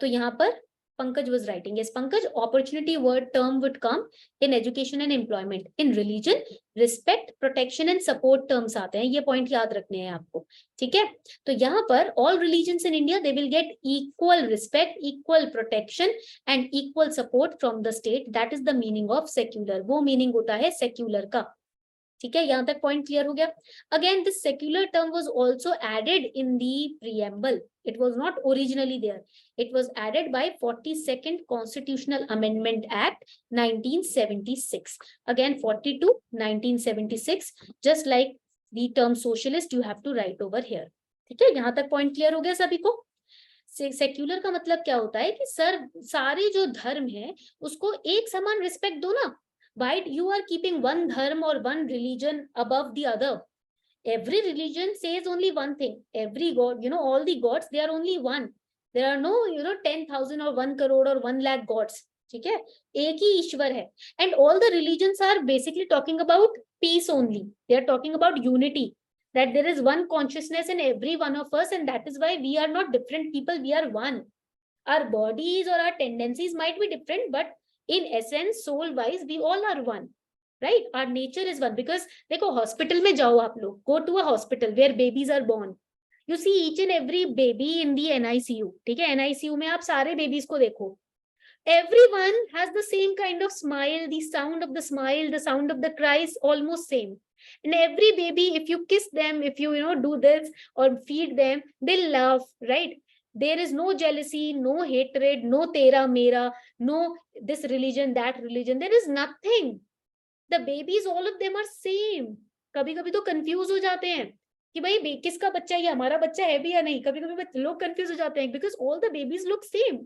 तो यहाँ पर Pankaj was writing, yes Pankaj, opportunity word term would come in education and employment. In religion, respect, protection and support terms आते हैं. ये point याद रखने हैं आपको, ठीक है. तो यहाँ पर all religions in India, they will get equal respect, equal protection and equal support from the state. That is the meaning of secular. वो meaning होता है secular का. ठीक है, यहाँ तक पॉइंट क्लियर हो गया. Again this secular term was also added in the preamble. It was not originally there. It was added by 42nd constitutional amendment act 1976. Again 42 1976, just like the term socialist you have to write over here. ठीक है, यहाँ तक point clear हो गया सभी को. Secular का मतलब क्या होता है कि सर सारे जो धर्म है उसको एक समान रिस्पेक्ट दो ना. Why you are keeping one dharma or one religion above the other? Every religion says only one thing. Every god, all the gods, they are only one. There are no 10,000 or 1 crore or 1 lakh gods. ठीक है, एक ही ईश्वर है. And all the religions are basically talking about peace only. They are talking about unity. That there is one consciousness in every one of us, and that is why we are not different people. We are one. Our bodies or our tendencies might be different, but in essence, soul wise, we all are one, right? Our nature is one. Because देखो hospital में जाओ आप लोग, go to a hospital where babies are born. You see each and every baby in the NICU. ठीक है, NICU में आप सारे babies को देखो. Everyone has the same kind of smile. The sound of the smile, the sound of the cry is almost same. And every baby, if you kiss them, if you do this or feed them, they laugh, right? There is no jealousy, no hatred, no tera mera, no this religion, that religion. There is nothing. The babies, all of them are same. कभी कभी तो confuse हो जाते हैं कि भाई किसका बच्चा है, ये हमारा बच्चा है भी या नहीं. कभी कभी लोग कंफ्यूज हो जाते हैं because all the babies look same.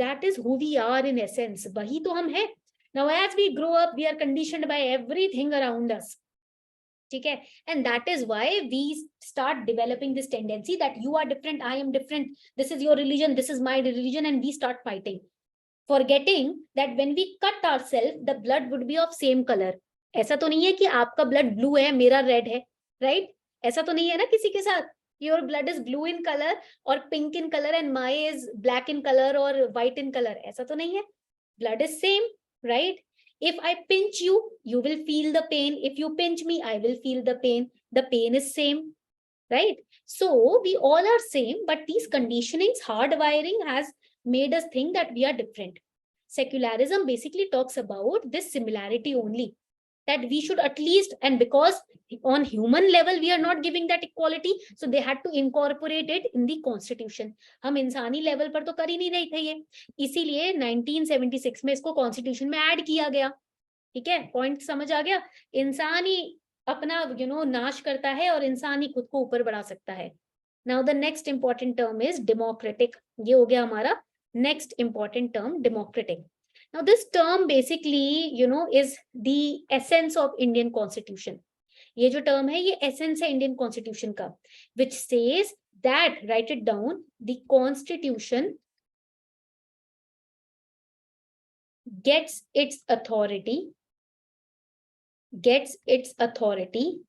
That is who we are in essence. वही तो हम हैं. Now as we grow up, we are conditioned by everything around us. ठीक है, and that is why we start developing this tendency that you are different, I am different, this is your religion, this is my religion, and we start fighting, forgetting that when we cut ourselves, the blood would be of same color. ऐसा तो नहीं है कि आपका blood blue है, मेरा red है, right? ऐसा तो नहीं है ना किसी के साथ. Your blood is blue in color or pink in color and my is black in color or white in color. ऐसा तो नहीं है. Blood is same, right? If I pinch you, you will feel the pain. If you pinch me, I will feel the pain. The pain is same, right? So we all are same, but these conditionings, hardwiring has made us think that we are different. Secularism basically talks about this similarity only, that we should at least, and because on human level we are not giving that equality, so they had to incorporate it in the constitution. हम इंसानी level पर तो कर ही नहीं रहे थे ये, इसीलिए 1976 में इसको कॉन्स्टिट्यूशन में ऐड किया गया. ठीक है, पॉइंट समझ आ गया. इंसान ही अपना नाश करता है और इंसान ही खुद को ऊपर बढ़ा सकता है. Now the next important term is democratic. ये हो गया हमारा next important term, democratic. Now this term basically is the essence of Indian Constitution. ये जो term है ये essence है Indian Constitution का, which says that, write it down, the Constitution gets its authority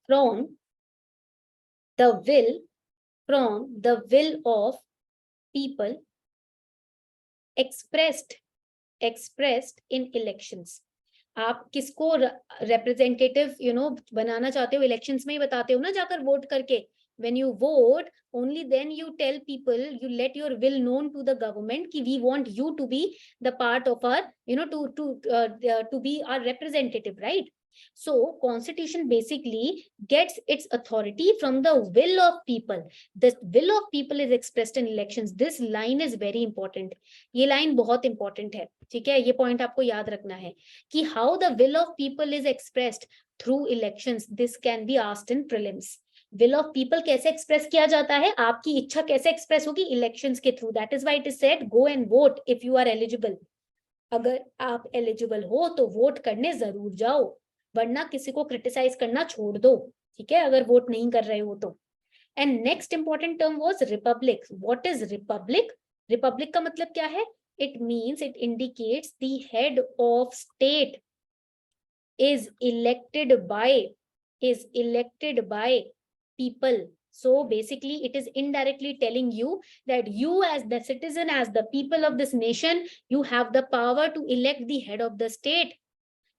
from the will of people expressed in elections. आप किसको representative बनाना चाहते हो, elections में ही बताते हो ना जाकर वोट करके. When you vote, only then you tell people, you let your will known to the government कि we want you to be the part of our to be our representative, right? So constitution basically gets its authority from the will of people. The will of people is expressed in elections. This line is very important. ये line बहुत important है. ठीक है, ये point आपको याद रखना है कि how the will of people is expressed through elections. This can be asked in prelims. Will of people कैसे express किया जाता है, आपकी इच्छा कैसे express होगी, elections के through. That is why it is said go and vote if you are eligible. अगर आप eligible हो तो vote करने जरूर जाओ, वरना किसी को क्रिटिसाइज करना छोड़ दो. ठीक है, अगर वोट नहीं कर रहे हो तो. And next important term was Republic. What is Republic? Republic का मतलब क्या है? It means it indicates the head of state is elected by people. So basically it is indirectly telling you that you as the citizen, as the people of this nation, you have the power to elect the head of the state.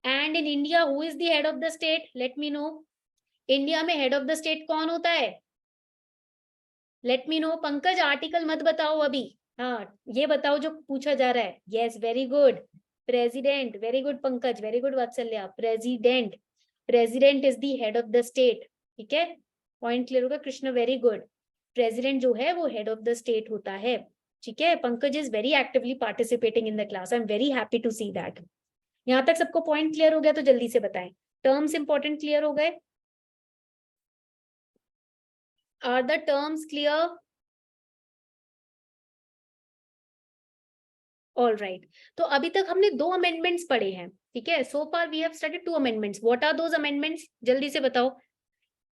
And in India, who is the head of the state? Let me know. India में head of the state कौन होता है? Let me know. Pankaj article मत बताओ अभी, हाँ ये बताओ जो पूछा जा रहा है. Yes, very good. President, very good Pankaj, very good वात्सल्य. President, president is the head of the state. ठीक है, पॉइंट क्लियर होगा. Krishna, very good. प्रेसिडेंट जो है वो हेड ऑफ द स्टेट होता है. ठीक है, Pankaj is very actively participating in the class. I am very happy to see that. यहाँ तक सबको पॉइंट क्लियर हो गया तो जल्दी से बताएं. टर्म्स इंपॉर्टेंट क्लियर हो गए? Are the terms clear? All right. तो अभी तक हमने 2 अमेंडमेंट्स पढ़े हैं. ठीक है, so far we have studied 2 amendments. What are those amendments? जल्दी से बताओ.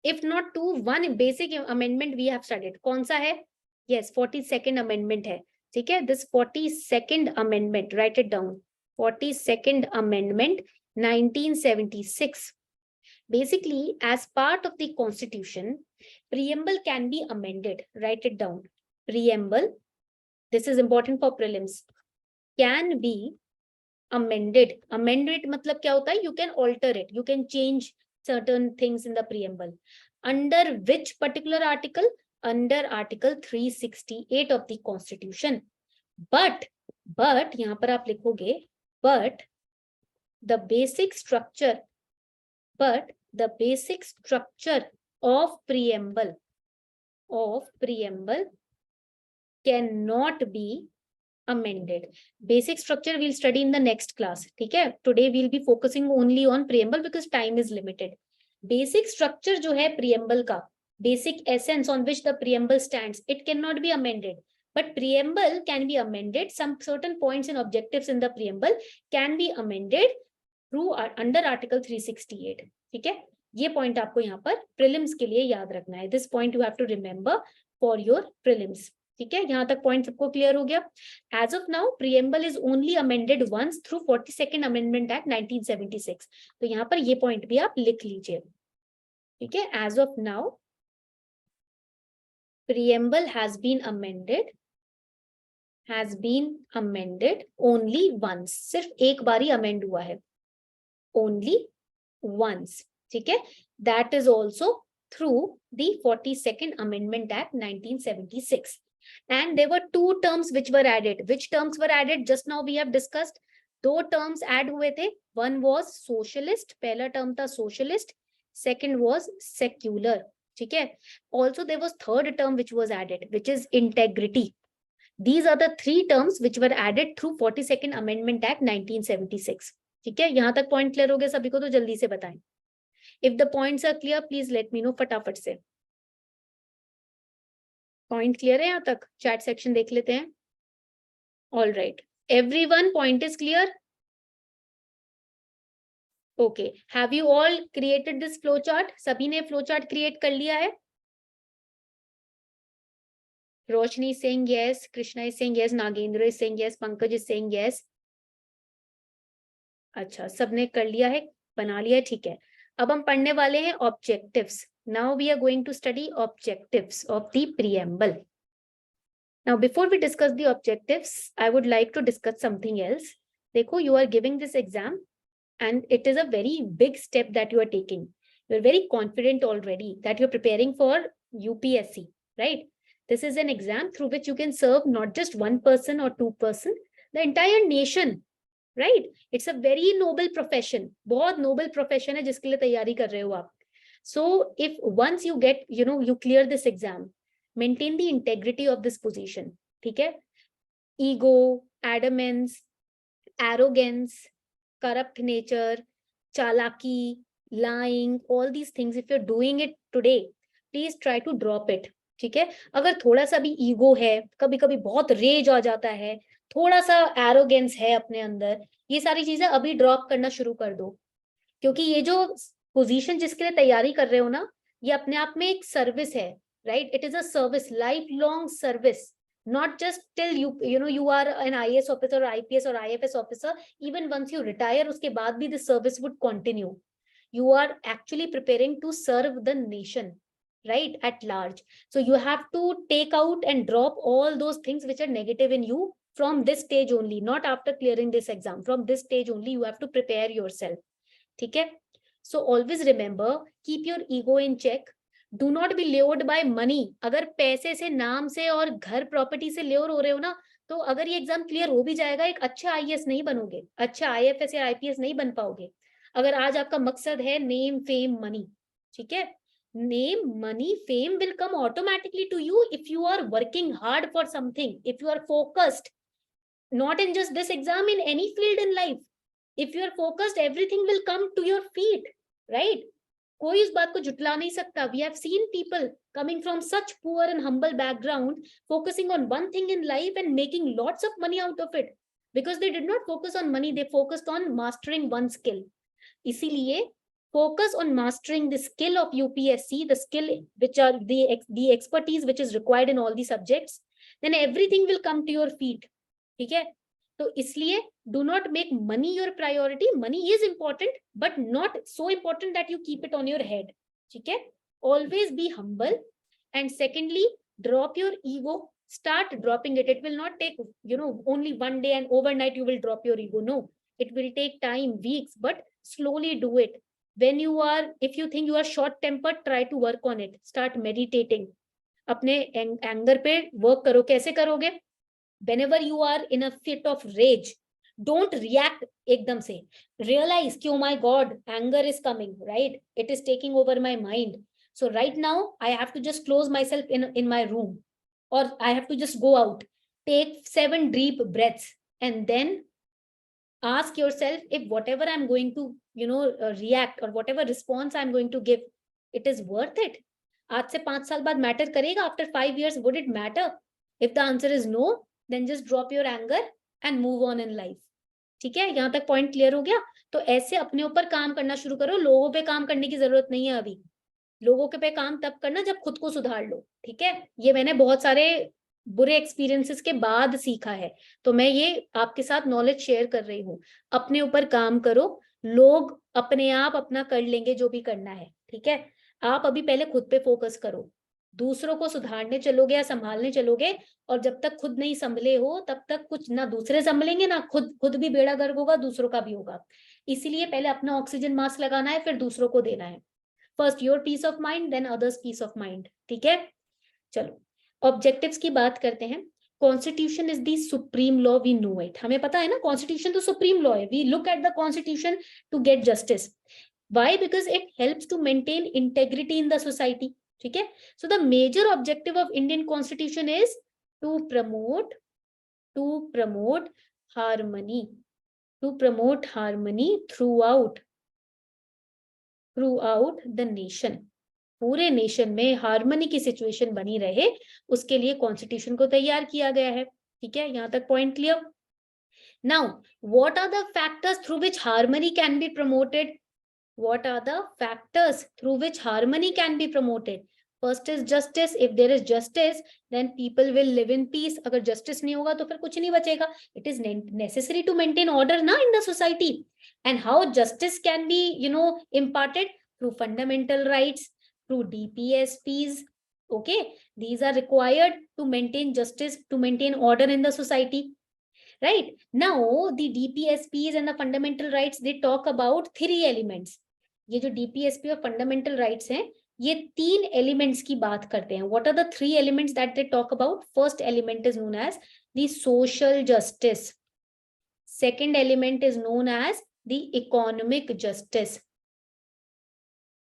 If not 2, 1 basic amendment we have studied. कौन सा है? Yes, 42nd amendment है. ठीक है, this 42nd amendment, write it down. 42nd amendment 1976. Basically, as part of the constitution, preamble can be amended. Write it down. Preamble, this is important for prelims, can be amended. Amended मतलब क्या होता है? You can alter it, you can change certain things in the preamble. Under which particular article? Under article 368 of the constitution. But यहाँ पर आप लिखोगे but the basic structure of preamble cannot be amended. Basic structure we'll study in the next class. ठीक है, today we'll be focusing only on preamble because time is limited. Basic structure जो है preamble का, basic essence on which the preamble stands, it cannot be amended. But preamble can be amended. Some certain points and objectives in the preamble can be amended through under article 368. ठीक है, ये point आपको यहाँ पर prelims के लिए याद रखना है. This point you have to remember for your prelims. ठीक है, यहाँ तक पॉइंट सबको क्लियर हो गया. As of now preamble is only amended once through 42nd amendment act 1976. तो यहाँ पर ये पॉइंट भी आप लिख लीजिए. ठीक है, as of now preamble has been amended only once. सिर्फ एक बार ही अमेंड हुआ है, ओनली वंस. ठीक है, that is also through the 42nd Amendment Act 1976. And there were 2 terms which were added. Which terms were added? Just now we have discussed. 2 terms add हुए थे. One was socialist, पहला term था socialist. Second was secular. ठीक है. Also there was 3rd term which was added, which is integrity. These are the 3 terms which were added through 42nd Amendment Act 1976. ठीक है, यहाँ तक point clear हो गया सभी को? तो जल्दी से बताएं. If the points are clear, please let me know फटाफट से. पॉइंट क्लियर है यहाँ तक? चैट सेक्शन देख लेते हैं. All right, everyone point is clear? Okay, have you all created this flow chart? सभी ने फ्लो चार्ट क्रिएट कर लिया है? Roshni Singh yes, Krishna Singh yes, Nagendra Singh yes, Pankaj Singh yes. अच्छा, सबने कर लिया है, बना लिया है. ठीक है, अब हम पढ़ने वाले हैं objectives. Now we are going to study objectives of the preamble. Now before we discuss the objectives, I would like to discuss something else. देखो, you are giving this exam and it is a very big step that you are taking. You are very confident already that you are preparing for UPSC, right? This is an exam through which you can serve not just 1 person or 2 person, the entire nation, right? It's a very noble profession. बहुत noble profession है जिसके लिए तैयारी कर रहे हो आप. So if once you get, you clear this exam, maintain the integrity of this position. ठीक है, ego, adamance, arrogance, corrupt nature, chalaki, lying, all these things, if you're doing it today, please try to drop it. ठीक है, अगर थोड़ा सा भी ego है, कभी कभी बहुत रेज आ जाता है, थोड़ा सा एरोगेंस है अपने अंदर, ये सारी चीजें अभी ड्रॉप करना शुरू कर दो. क्योंकि ये जो पोजीशन जिसके लिए तैयारी कर रहे हो ना, ये अपने आप में एक सर्विस है, right? It is a service, life long service, not just till you are an IAS officer or IPS or IFS officer. Even once you retire, उसके बाद भी the service would continue. You are actually preparing to serve the nation, right, at large. So you have to take out and drop all those things which are negative in you from this stage only, not after clearing this exam. From this stage only you have to prepare yourself. ठीक है? So always remember, keep your ego in check. Do not be lured by money. अगर पैसे से, नाम से और घर property से ल्योर हो रहे हो ना, तो अगर ये एग्जाम क्लियर हो भी जाएगा, एक अच्छा IAS नहीं बनोगे, अच्छा IFS या IPS नहीं बन पाओगे। अगर आज आपका मकसद है नेम फेम मनी, ठीक है, name, money, fame will come automatically to you if you are working hard for something, if you are focused, not in just this exam, in any field in life. If you are focused, everything will come to your feet, right? कोई इस बात को जुटला नहीं सकता. We have seen people coming from such poor and humble background focusing on one thing in life and making lots of money out of it, because they did not focus on money, they focused on mastering one skill. इसीलिए focus on mastering the skill of UPSC, the skill which are the expertise which is required in all the subjects, then everything will come to your feet. ठीक है? तो इसलिए do not make money your priority. Money is important, but not so important that you keep it on your head. ठीक है? Always be humble. And secondly, drop your ego. Start dropping it. It will not take, only one day and overnight you will drop your ego. No, it will take time, weeks, but slowly do it. If you think you are short-tempered, try to work on it. Start meditating. अपने anger पे work करो. कैसे करोगे? Whenever you are in a fit of rage, don't react ekdam se. Realize ki, oh my God, anger is coming, right? It is taking over my mind. So right now I have to just close myself in my room, or I have to just go out, take 7 deep breaths, and then ask yourself if whatever I'm going to react, or whatever response I'm going to give, it is worth it. आज से 5 साल बाद matter करेगा? After 5 years, would it matter? If the answer is no, then just drop your anger and move on in life. ठीक है? यहाँ तक point clear हो गया? तो ऐसे अपने ऊपर काम करना शुरू करो. लोगों पे काम करने की जरूरत नहीं है अभी. लोगों के पे काम तब करना जब खुद को सुधार लो. ठीक है? ये मैंने बहुत सारे बुरे एक्सपीरियंसेस के बाद सीखा है, तो मैं ये आपके साथ नॉलेज शेयर कर रही हूँ. अपने ऊपर काम करो, लोग अपने आप अपना कर लेंगे जो भी करना है. ठीक है? आप अभी पहले खुद पे फोकस करो. दूसरों को सुधारने चलोगे या संभालने चलोगे, और जब तक खुद नहीं संभले हो तब तक कुछ ना दूसरे संभलेंगे, ना खुद भी बेड़ा गर्क होगा, दूसरों का भी होगा. इसीलिए पहले अपना ऑक्सीजन मास्क लगाना है, फिर दूसरों को देना है. First your peace of mind, then others peace of mind. ठीक है? चलो ऑब्जेक्टिव्स की बात करते हैं. Constitution is the supreme law, we know it. हमें पता है ना, कॉन्स्टिट्यूशन तो सुप्रीम लॉ है. We look at the constitution to get justice. Why? Because it helps to maintain integrity in the society. ठीक है? So the major objective of Indian Constitution is to promote harmony, throughout the nation. पूरे nation में harmony की situation बनी रहे, उसके लिए constitution को तैयार किया गया है. ठीक है? यहाँ तक point clear. Now, what are the factors through which harmony can be promoted? What are the factors through which harmony can be promoted? First is justice. If there is justice, then people will live in peace. अगर justice नहीं होगा तो फिर कुछ नहीं बचेगा. It is necessary to maintain order na in the society. And how justice can be, imparted? Through fundamental rights, through DPSPs. Okay, these are required to maintain justice, to maintain order in the society. Right now, the DPSPs and the fundamental rights, they talk about 3 elements. ये जो DPSP और fundamental rights हैं, ये 3 elements की बात करते हैं. What are the 3 elements that they talk about? First element is known as the social justice. Second element is known as the economic justice.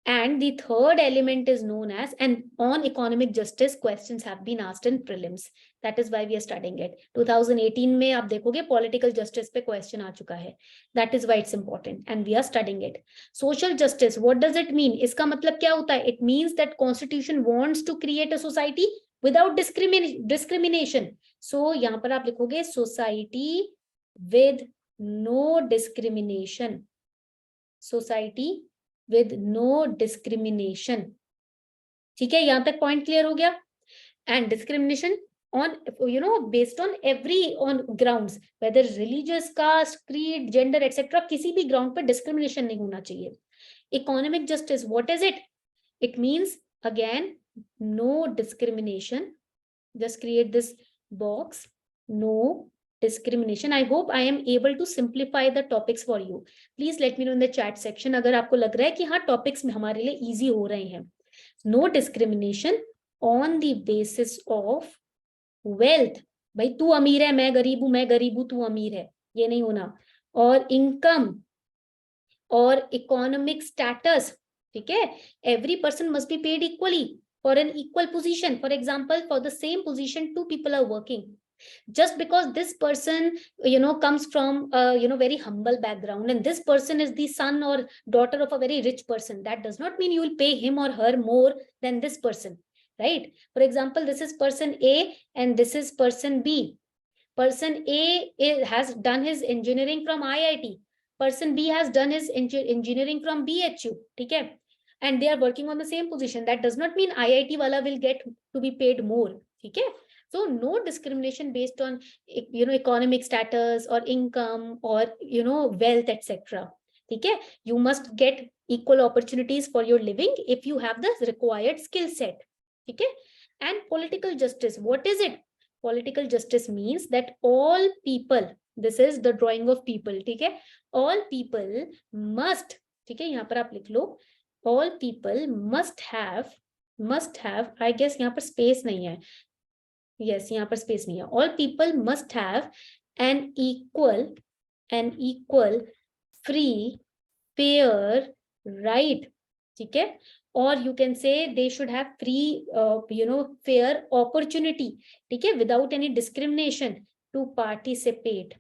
And the third element is known as, and on economic justice questions have been asked in prelims. That is why we are studying it. 2018 में आप देखोगे political justice पे question आ चुका है. That is why it's important and we are studying it. Social justice, what does it mean? इसका मतलब क्या होता है? It means that constitution wants to create a society without discrimination. So यहाँ पर आप लिखोगे society with no discrimination. Society with no discrimination. ठीक है? यहां तक पॉइंट क्लियर हो गया. And discrimination on, based on every on grounds, whether religious, caste, creed, gender, etc. किसी भी ground पर discrimination नहीं होना चाहिए. Economic justice, what is it? It means again no discrimination. Just create this box, no discrimination. I hope I am able to simplify the topics for you. Please let me know in the chat section अगर आपको लग रहा है कि हाँ topics में हमारे लिए easy हो रहे हैं. No discrimination on the basis of wealth. भाई तू अमीर है मैं गरीब हूं तू अमीर है, ये नहीं होना. और income और economic status, ठीक है. Every person must be paid equally for an equal position. For example, for the same position, two people are working. Just because this person, comes from a, very humble background, and this person is the son or daughter of a very rich person, that does not mean you will pay him or her more than this person, right? For example, this is person A and this is person B. Person A has done his engineering from IIT. Person B has done his engineering from BHU, okay? And they are working on the same position. That does not mean IIT wala will get to be paid more, okay? So no discrimination based on, economic status or income or, wealth, etc. Okay? You must get equal opportunities for your living if you have the required skill set. Okay? And political justice, what is it? Political justice means that all people, this is the drawing of people, ठीक है? All people must, ठीक है? यहाँ पर आप लिख लो, all people must have, I guess यहाँ पर space नहीं है. Yes, यहाँ पर space नहीं है. All people must have an equal, free, fair right, ठीक है? Or you can say they should have free, fair opportunity, ठीक है? Without any discrimination to participate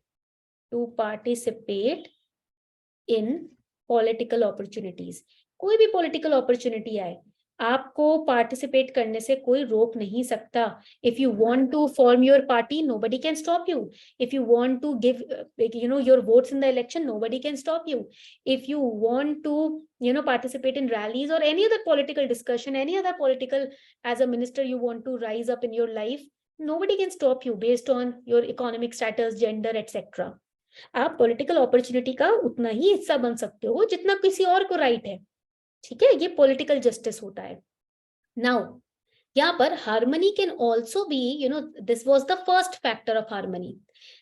in political opportunities. कोई भी political opportunity आए, आपको participate करने से कोई रोक नहीं सकता. If you want to form your party, nobody can stop you. If you want to give, your votes in the election, nobody can stop you. If you want to, participate in rallies or any other political discussion, any other political, as a minister, you want to rise up in your life, nobody can stop you based on your economic status, gender, etc. आप political opportunity का उतना ही हिस्सा बन सकते हो जितना किसी और को राइट है, ठीक है? ये पॉलिटिकल जस्टिस होता है. नाउ यहाँ पर harmony can also be, this was the first factor of harmony.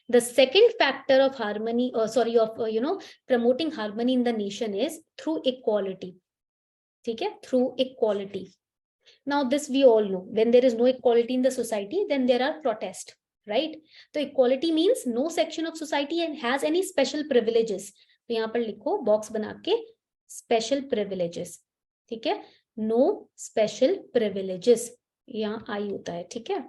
The second factor of harmony, promoting harmony in the nation is through equality. ठीक है? Through equality. Now this we all know. When there is no equality in the society, then there are protests, right? So equality means no section of society has any special privileges. तो यहाँ पर लिखो box बना के special privileges, ठीक है? No special privileges, यहाँ आई होता है, ठीक है?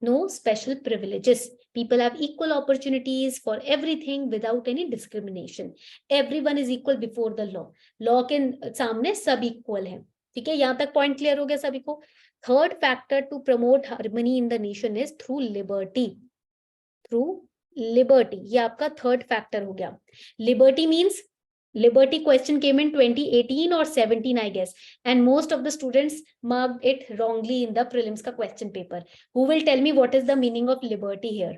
No special privileges. People have equal opportunities for everything without any discrimination. Everyone is equal before the law. Law के सामने सब equal है, ठीक है? यहाँ तक पॉइंट क्लियर हो गया सभी को? Third factor to promote harmony in the nation is through liberty. Through liberty, ये आपका थर्ड फैक्टर हो गया. Liberty means, Liberty question came in 2018 or 17, I guess, and most of the students marked it wrongly in the prelims का question paper. Who will tell me what is the meaning of liberty here?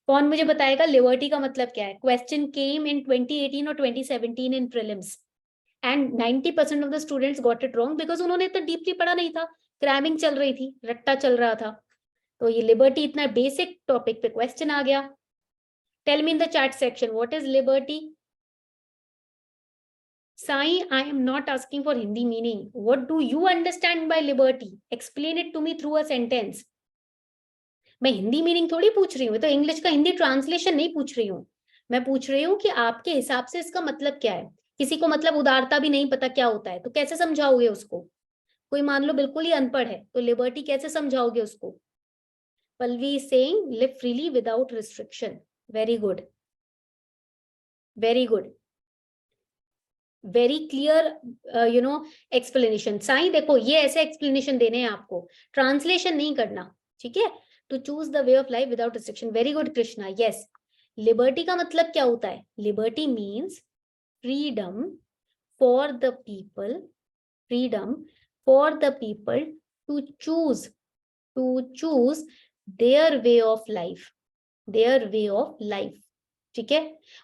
कौन मुझे बताएगा liberty का मतलब क्या है? Question came in 2018 or 2017 in prelims, and 90% of the students got it wrong because उन्होंने इतना deeply पढ़ा नहीं था, cramming चल रही थी, रट्टा चल रहा था. तो ये liberty इतना basic topic पे question आ गया. Tell me in the chat section, what is liberty? Sai, I am not asking for Hindi meaning. What do you understand by liberty? Explain it to me through a sentence. मैं Hindi meaning थोड़ी पूछ रही हूँ, तो English का Hindi translation नहीं पूछ रही हूँ. मैं पूछ रही हूँ कि आपके हिसाब से इसका मतलब क्या है. किसी को मतलब उदारता भी नहीं पता क्या होता है, तो कैसे समझाओगे उसको? कोई मान लो बिल्कुल ही अनपढ़ है, तो लिबर्टी कैसे समझाओगे उसको? Pallavi is saying live freely without restriction. Very good, very good, very clear, explanation. Sai देखो, ये ऐसे एक्सप्लेनेशन देने हैं आपको, ट्रांसलेशन नहीं करना, ठीक है? To choose the way of life without restriction. Very good Krishna. Yes, liberty का मतलब क्या होता है? Liberty means freedom for the people, freedom for the people to choose their way of life, their way of life. ठीक है,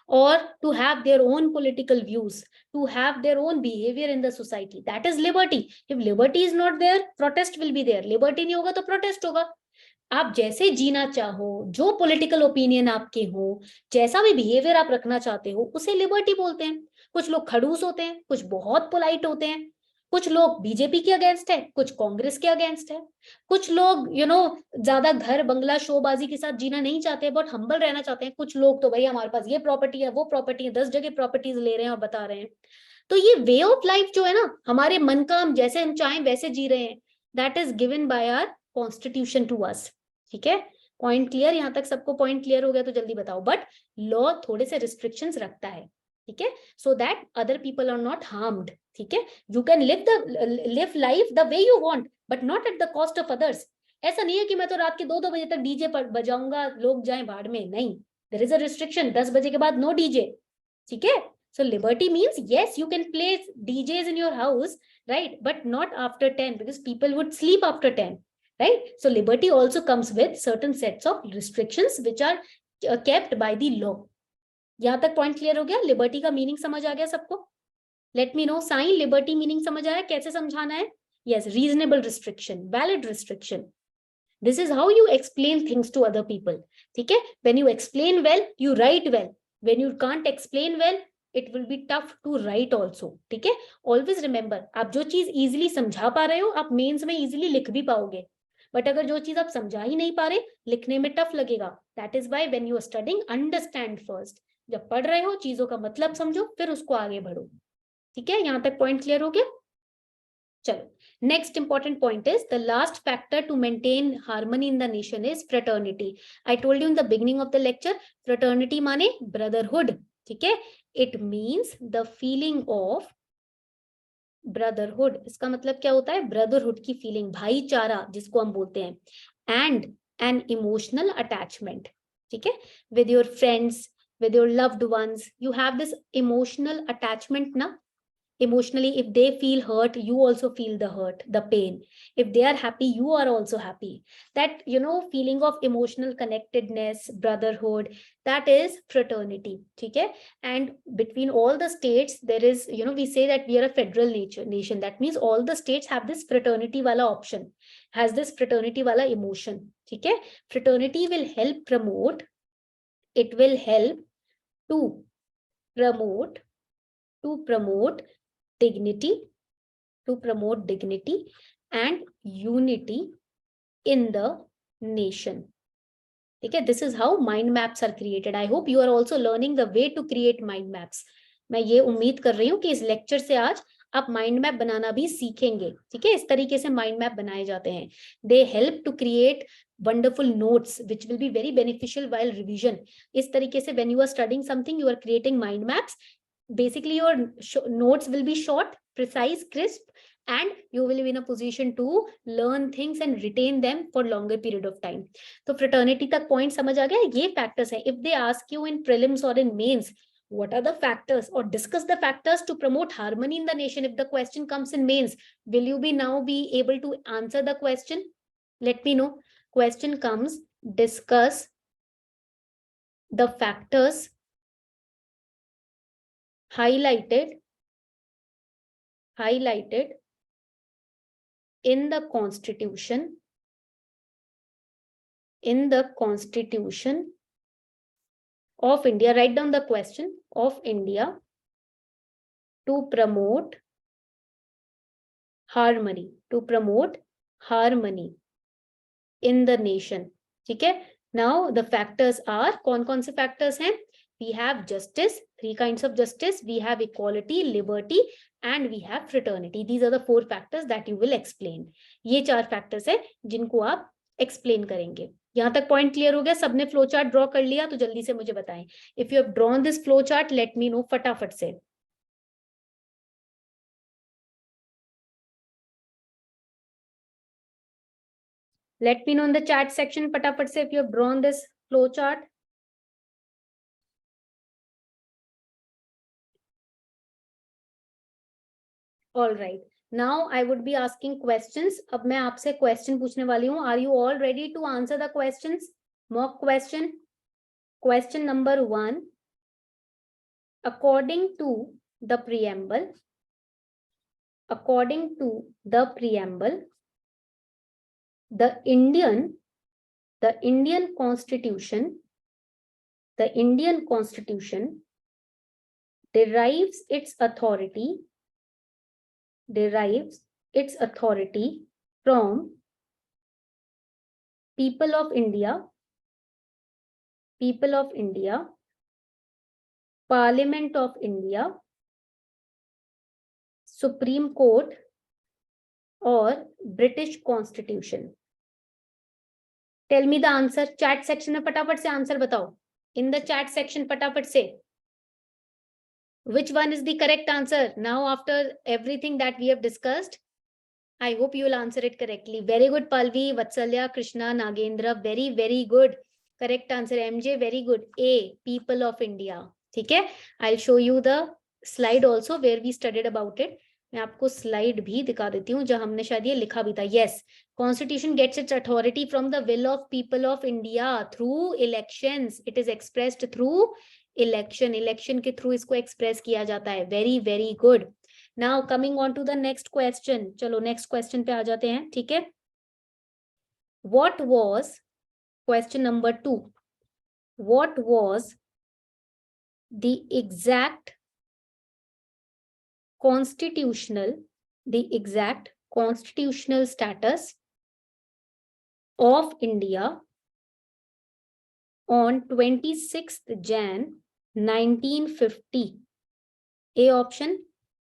or to have their own political views, to have their own behavior in the society, that is liberty. If liberty is not there, protest will be there. Liberty नहीं होगा तो protest होगा. आप जैसे जीना चाहो, जो पॉलिटिकल ओपिनियन आपके हो, जैसा भी बिहेवियर आप रखना चाहते हो, उसे लिबर्टी बोलते हैं. कुछ लोग खड़ूस होते हैं, कुछ बहुत पोलाइट होते हैं, कुछ लोग बीजेपी के अगेंस्ट है, कुछ कांग्रेस के अगेंस्ट है, कुछ लोग ज्यादा घर बंगला शोबाजी के साथ जीना नहीं चाहते, बहुत हम्बल रहना चाहते हैं. कुछ लोग तो भाई हमारे पास ये प्रॉपर्टी है, वो प्रॉपर्टी है, 10 जगह प्रॉपर्टीज ले रहे हैं और बता रहे हैं. तो ये वे ऑफ लाइफ जो है ना, हमारे मन का हम जैसे हम चाहें वैसे जी रहे हैं, that is given by our constitution to us. ठीक है, पॉइंट क्लियर? यहां तक सबको पॉइंट क्लियर हो गया तो जल्दी बताओ. बट लॉ थोड़े से रिस्ट्रिक्शंस रखता है. ठीक है, so that other people are not harmed. ठीक है, you can live life the way you want, but not at the cost of others. ऐसा नहीं है कि मैं तो रात के 2-2 बजे तक डीजे पर बजाऊंगा, लोग जाएं भाड़ में. नहीं, देयर इज अ रिस्ट्रिक्शन. 10 बजे के बाद नो डीजे. ठीक है, so liberty means yes, you can play DJs in your house, right, but not after 10, because people would sleep after 10, right? So liberty also comes with certain sets of restrictions which are kept by the law. यहां तक point clear हो गया? Liberty का meaning समझ आ गया सबको? Let me know. Sign, liberty meaning समझ आया? कैसे समझाना है? Yes, reasonable restriction, valid restriction. This is how you explain things to other people. ठीक है, when you explain well, you write well. When you can't explain well, it will be tough to write also. ठीक है, always remember, आप जो चीज easily समझा पा रहे हो, आप मेंस में easily लिख भी पाओगे. बट अगर जो चीज आप समझा ही नहीं पा रहे, लिखने में टफ लगेगा. That is why when you are studying, understand first. जब पढ़ रहे हो, चीजों का मतलब समझो, फिर उसको आगे बढ़ो. ठीक है, यहां तक पॉइंट क्लियर हो गया? चलो, next important point is the last factor to maintain harmony in the nation is fraternity. I told you in the beginning of the lecture, fraternity माने ब्रदरहुड. ठीक है, it means the feeling of brotherhood. इसका मतलब क्या होता है? Brotherhood की feeling, भाईचारा जिसको हम बोलते हैं. And an emotional attachment. ठीक है, with your friends, with your loved ones, you have this emotional attachment na. Emotionally, if they feel hurt, you also feel the hurt, the pain. If they are happy, you are also happy. That feeling of emotional connectedness, brotherhood, that is fraternity. Okay, and between all the states there is, we say that we are a federal nation. That means all the states have this fraternity wala option, has this fraternity wala emotion. Okay, fraternity will help promote, it will help to promote dignity, and unity in the nation. ठीक है, this is how mind maps are created. I hope you are also learning the way to create mind maps. मैं ये उम्मीद कर रही हूँ कि इस लेक्चर से आज आप माइंड मैप बनाना भी सीखेंगे. ठीक है, इस तरीके से माइंड मैप बनाए जाते हैं. They help to create wonderful notes which will be very beneficial while revision. इस तरीके से when you are studying something, you are creating mind maps. Basically your notes will be short, precise, crisp, and you will be in a position to learn things and retain them for longer period of time. तो fraternity तक point समझ आ गया? ये factors है. If they ask you in prelims or in mains, what are the factors, or discuss the factors to promote harmony in the nation, if the question comes in mains, will you be now be able to answer the question? Let me know. Question comes, discuss the factors highlighted in the constitution of India. Write down the question, of India, to promote harmony in the nation. ठीक है, now the factors are, कौन से factors हैं? We have justice, 3 kinds of justice. We have equality, liberty, and we have fraternity. These are the 4 factors that you will explain. ये 4 factors है जिनको आप explain करेंगे. यहाँ तक point clear हो गया? सबने flow chart draw कर लिया? तो जल्दी से मुझे बताएं. If you have drawn this flow chart, let me know फटाफट से. Let me know in the chat section फटाफट से if you have drawn this flow chart. All right. Now I would be asking questions. अब मैं आपसे question पूछने वाली हूँ. Are you all ready to answer the questions? Mock question. Question number 1. According to the preamble, the Indian Constitution derives its authority from people of India, Parliament of India, Supreme Court or British Constitution. Tell me the answer. Chat section में फटाफट से answer बताओ. In the chat section फटाफट से. Which one is the correct answer? Now after everything that we have discussed, I hope you will answer it correctly. Very good, Palvi, Vatsalya, Krishna, Nagendra. Very, very good. Correct answer, MJ. Very good. A, people of India. ठीक है? I'll show you the slide also where we studied about it. मैं आपको slide भी दिखा देती हूँ जहाँ हमने शायद ये लिखा भी था. Yes, Constitution gets its authority from the will of people of India through elections. It is expressed through election के through इसको express किया जाता है. Very, very good. Now coming on to the next question. चलो next question पे आ जाते हैं. ठीक है? What was question number 2? What was the exact constitutional status of India on 26th Jan 1950? A option,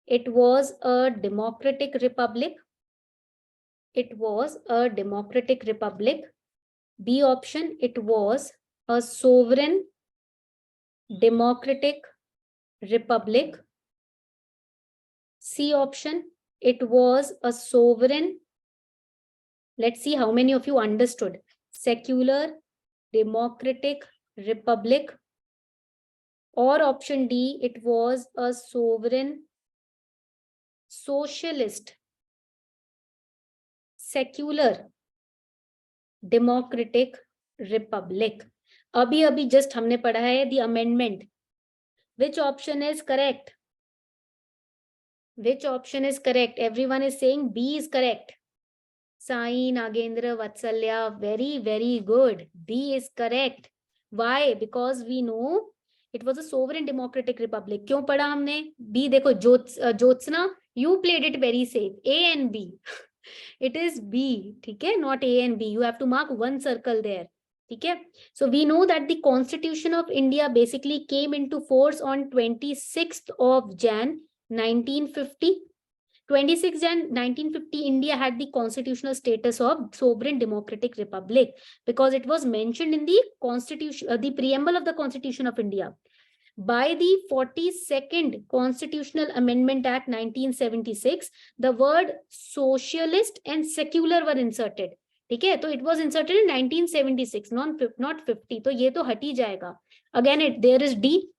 it was a democratic republic. B option, it was a sovereign democratic republic. C option, it was a sovereign. Let's see how many of you understood. Secular democratic republic. Or option D, it was a sovereign socialist secular democratic republic. अभी just हमने पढ़ा है the amendment. Which option is correct? Everyone is saying B is correct. Sai, Nagendra, Vatsalya, very, very good. B is correct. Why? Because we know it was a sovereign democratic republic. क्यों पढ़ा हमने? B देखो, Jyotsna, you played it very safe. A and B. It is B, ठीक है? Not A and B. You have to mark one circle there. ठीक है? So we know that the Constitution of India basically came into force on 26th of Jan 1950. 26 Jan 1950, India had the constitutional status of sovereign democratic republic because it was mentioned in the constitution, the preamble of the Constitution of India. By the 42nd Constitutional Amendment Act 1976, the word socialist and secular were inserted. ठीक है? तो it was inserted in 1976, not 50. तो ये तो हट ही जाएगा. Again, there is D,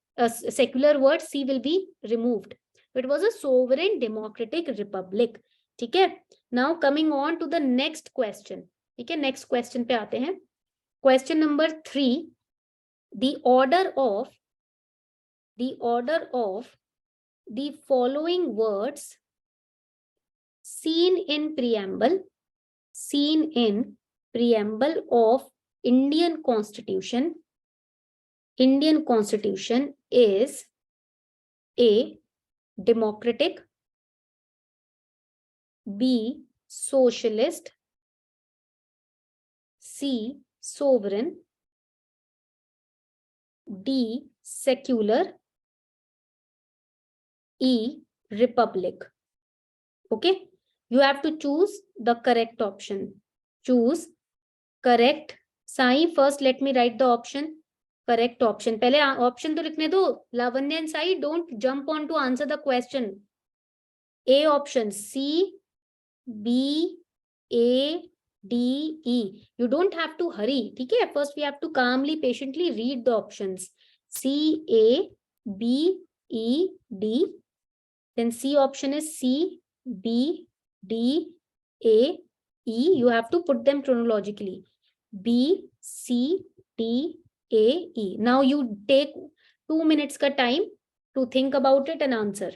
secular word, C will be removed. It was a sovereign democratic republic. ठीक है? Now coming on to the next question. ठीक है? Next question पे आते हैं. Question number 3. The order of the following words seen in preamble of Indian Constitution is A, democratic, B, socialist, C, sovereign, D, secular, E, republic. Okay, you have to choose the correct option. Choose correct. Sai, first let me write the option. Correct option. पहले option तो लिखने दो. Lavanya and Sai, don't jump on to answer the question. A option, C, B, A, D, E. You don't have to hurry. ठीक है? First we have to calmly, patiently read the options. C, A, B, E, D. Then C option is C, B, D, A, E. You have to put them chronologically. B, C, D, A, E. Now you take 2 minutes का time to think about it and answer.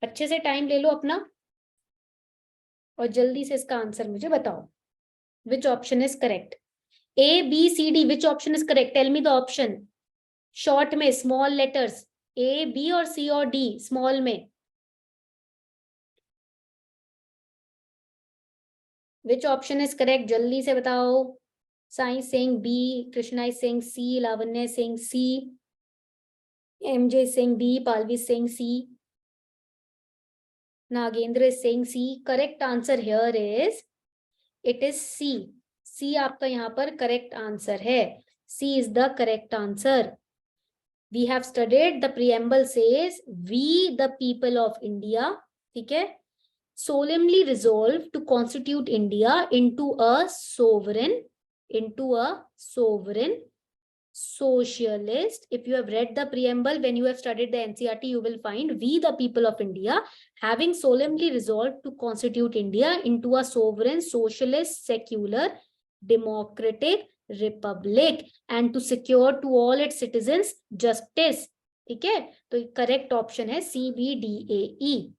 अच्छे से time ले लो अपना और जल्दी से इसका answer मुझे बताओ. Which option is correct? A, B, C, D. Which option is correct? Tell me the option. Short में small letters. A, B और C और D. Small में. Which option is correct? जल्दी से बताओ. Sai is saying B. Krishna is saying C. Lavanya is saying C. MJ is saying B. Palvi is saying C. Nagendra is saying C. Correct answer here is, it is C. C आपका यहाँ पर correct answer है. C is the correct answer. We have studied, the preamble says, we the people of India, ठीक है, solemnly resolve to constitute India into a sovereign socialist. If you have read the preamble, when you have studied the NCERT, you will find, we the people of India, having solemnly resolved to constitute India into a sovereign, socialist, secular, democratic republic, and to secure to all its citizens justice. ठीक है, तो correct option है CBDAE.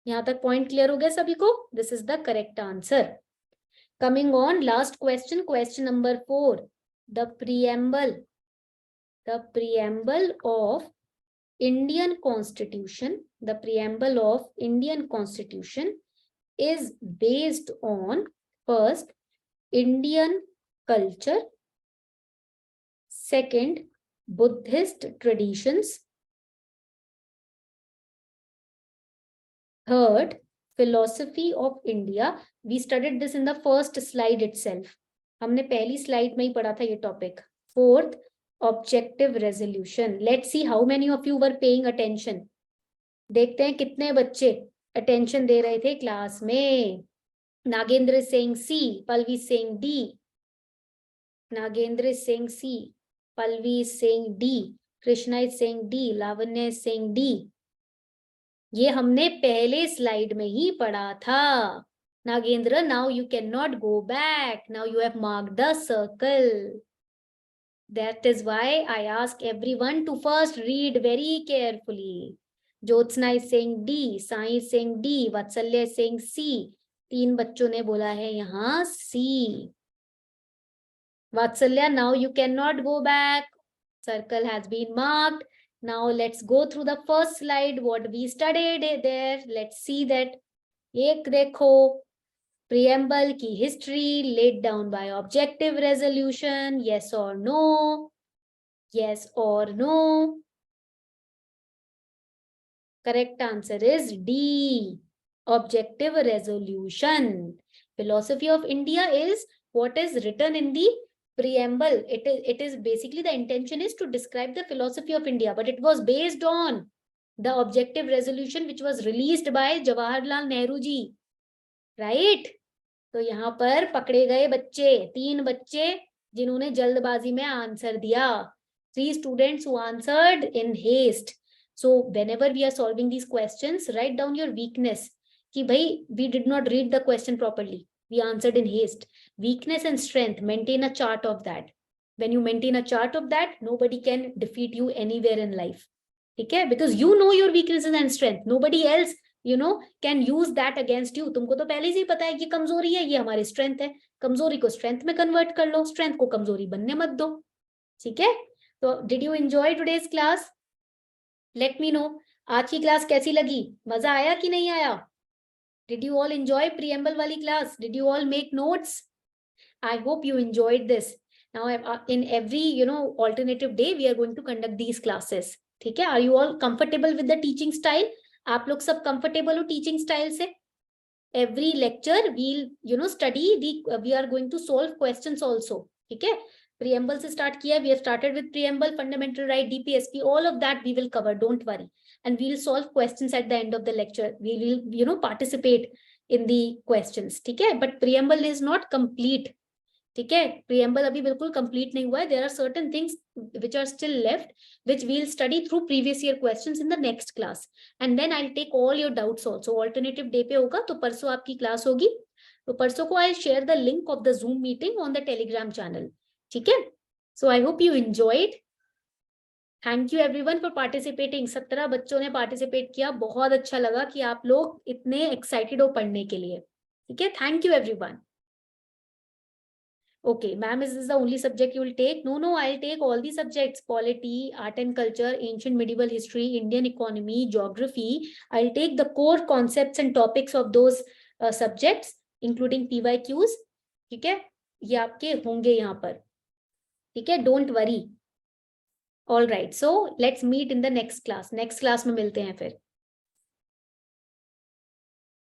यहां तक point clear हो गया सभी को? This is the correct answer. Coming on, last question, question number 4. The preamble of Indian Constitution, is based on, first, Indian culture, second, Buddhist traditions, third, philosophy of India. We studied this in the first slide itself. हमने पहली slide में ही पढ़ा था ये topic. Fourth, objective resolution. Let's see how many of you were paying attention. देखते हैं कितने बच्चे attention दे रहे थे क्लास में. Nagendra is saying C, Palvi is saying D. Nagendra is saying C, Palvi is saying D, Krishna is saying D, Lavanya is saying D. ये हमने पहले स्लाइड में ही पढ़ा था. Nagendra, now you cannot go back. Now you have marked the circle. That is why I ask everyone to first read very carefully. Jyotsna is saying D, Sai is saying D, Vatsalya is saying C. 3 बच्चों ने बोला है यहाँ C. Vatsalya, now you cannot go back. Circle has been marked. Now let's go through the first slide, what we studied there. Let's see that. एक देखो, preamble की history laid down by objective resolution. Yes or no? Yes or no? Correct answer is D. Objective resolution. Philosophy of India is what is written in the preamble. It is basically, the intention is to describe the philosophy of India, but it was based on the objective resolution which was released by Jawaharlal Nehru ji, right? तो यहाँ पर पकड़े गए बच्चे, 3 बच्चे जिन्होंने जल्दबाजी में आंसर दिया. 3 students who answered in haste. So whenever we are solving these questions, write down your weakness. कि भाई, we did not read the question properly. We answered in haste. Weakness and strength, maintain a chart of that. When you maintain a chart of that, nobody can defeat you anywhere in life. Okay? Because you know your weaknesses and strength. Nobody else, can use that against you. तुमको तो पहले से ही पता है कि कमजोरी है, ये हमारी स्ट्रेंथ है. कमजोरी को स्ट्रेंथ में कन्वर्ट कर लो, स्ट्रेंथ को कमजोरी बनने मत दो. ठीक है? तो did you enjoy today's class? Let me know. आज की क्लास कैसी लगी? मजा आया कि नहीं आया? Did you all enjoy preamble wali class? Did you all make notes? I hope you enjoyed this. Now in every alternative day we are going to conduct these classes. ठीक है? Are you all comfortable with the teaching style? आप लोग सब comfortable हो teaching style से? Every lecture we'll study we are going to solve questions also. ठीक है? Preamble से start किया. We have started with preamble, fundamental right, DPSP, all of that we will cover. Don't worry. And we'll solve questions at the end of the lecture. We will participate in the questions. ठीक है? But preamble is not complete. ठीक है? Preamble अभी बिल्कुल complete नहीं हुआ है. There are certain things which are still left, which we'll study through previous year questions in the next class. And then I'll take all your doubts also. Alternative day पे होगा तो परसों आपकी class होगी. तो परसों को I'll share the link of the Zoom meeting on the Telegram channel. ठीक है? So I hope you enjoyed. Thank you everyone for participating. 17 बच्चों ने participate किया. बहुत अच्छा लगा कि आप लोग इतने excited हो पढ़ने के लिए. ठीक है? Thank you everyone. Okay, ma'am, is this the only subject you will take? No, I'll take all the subjects: polity, art and culture, ancient medieval history, Indian economy, geography. I'll take the core concepts and topics of those subjects, including PYQs. ठीक है? ये आपके होंगे यहाँ पर. ठीक है? Don't worry. All right, so let's meet in the next class. Next class में मिलते हैं फिर.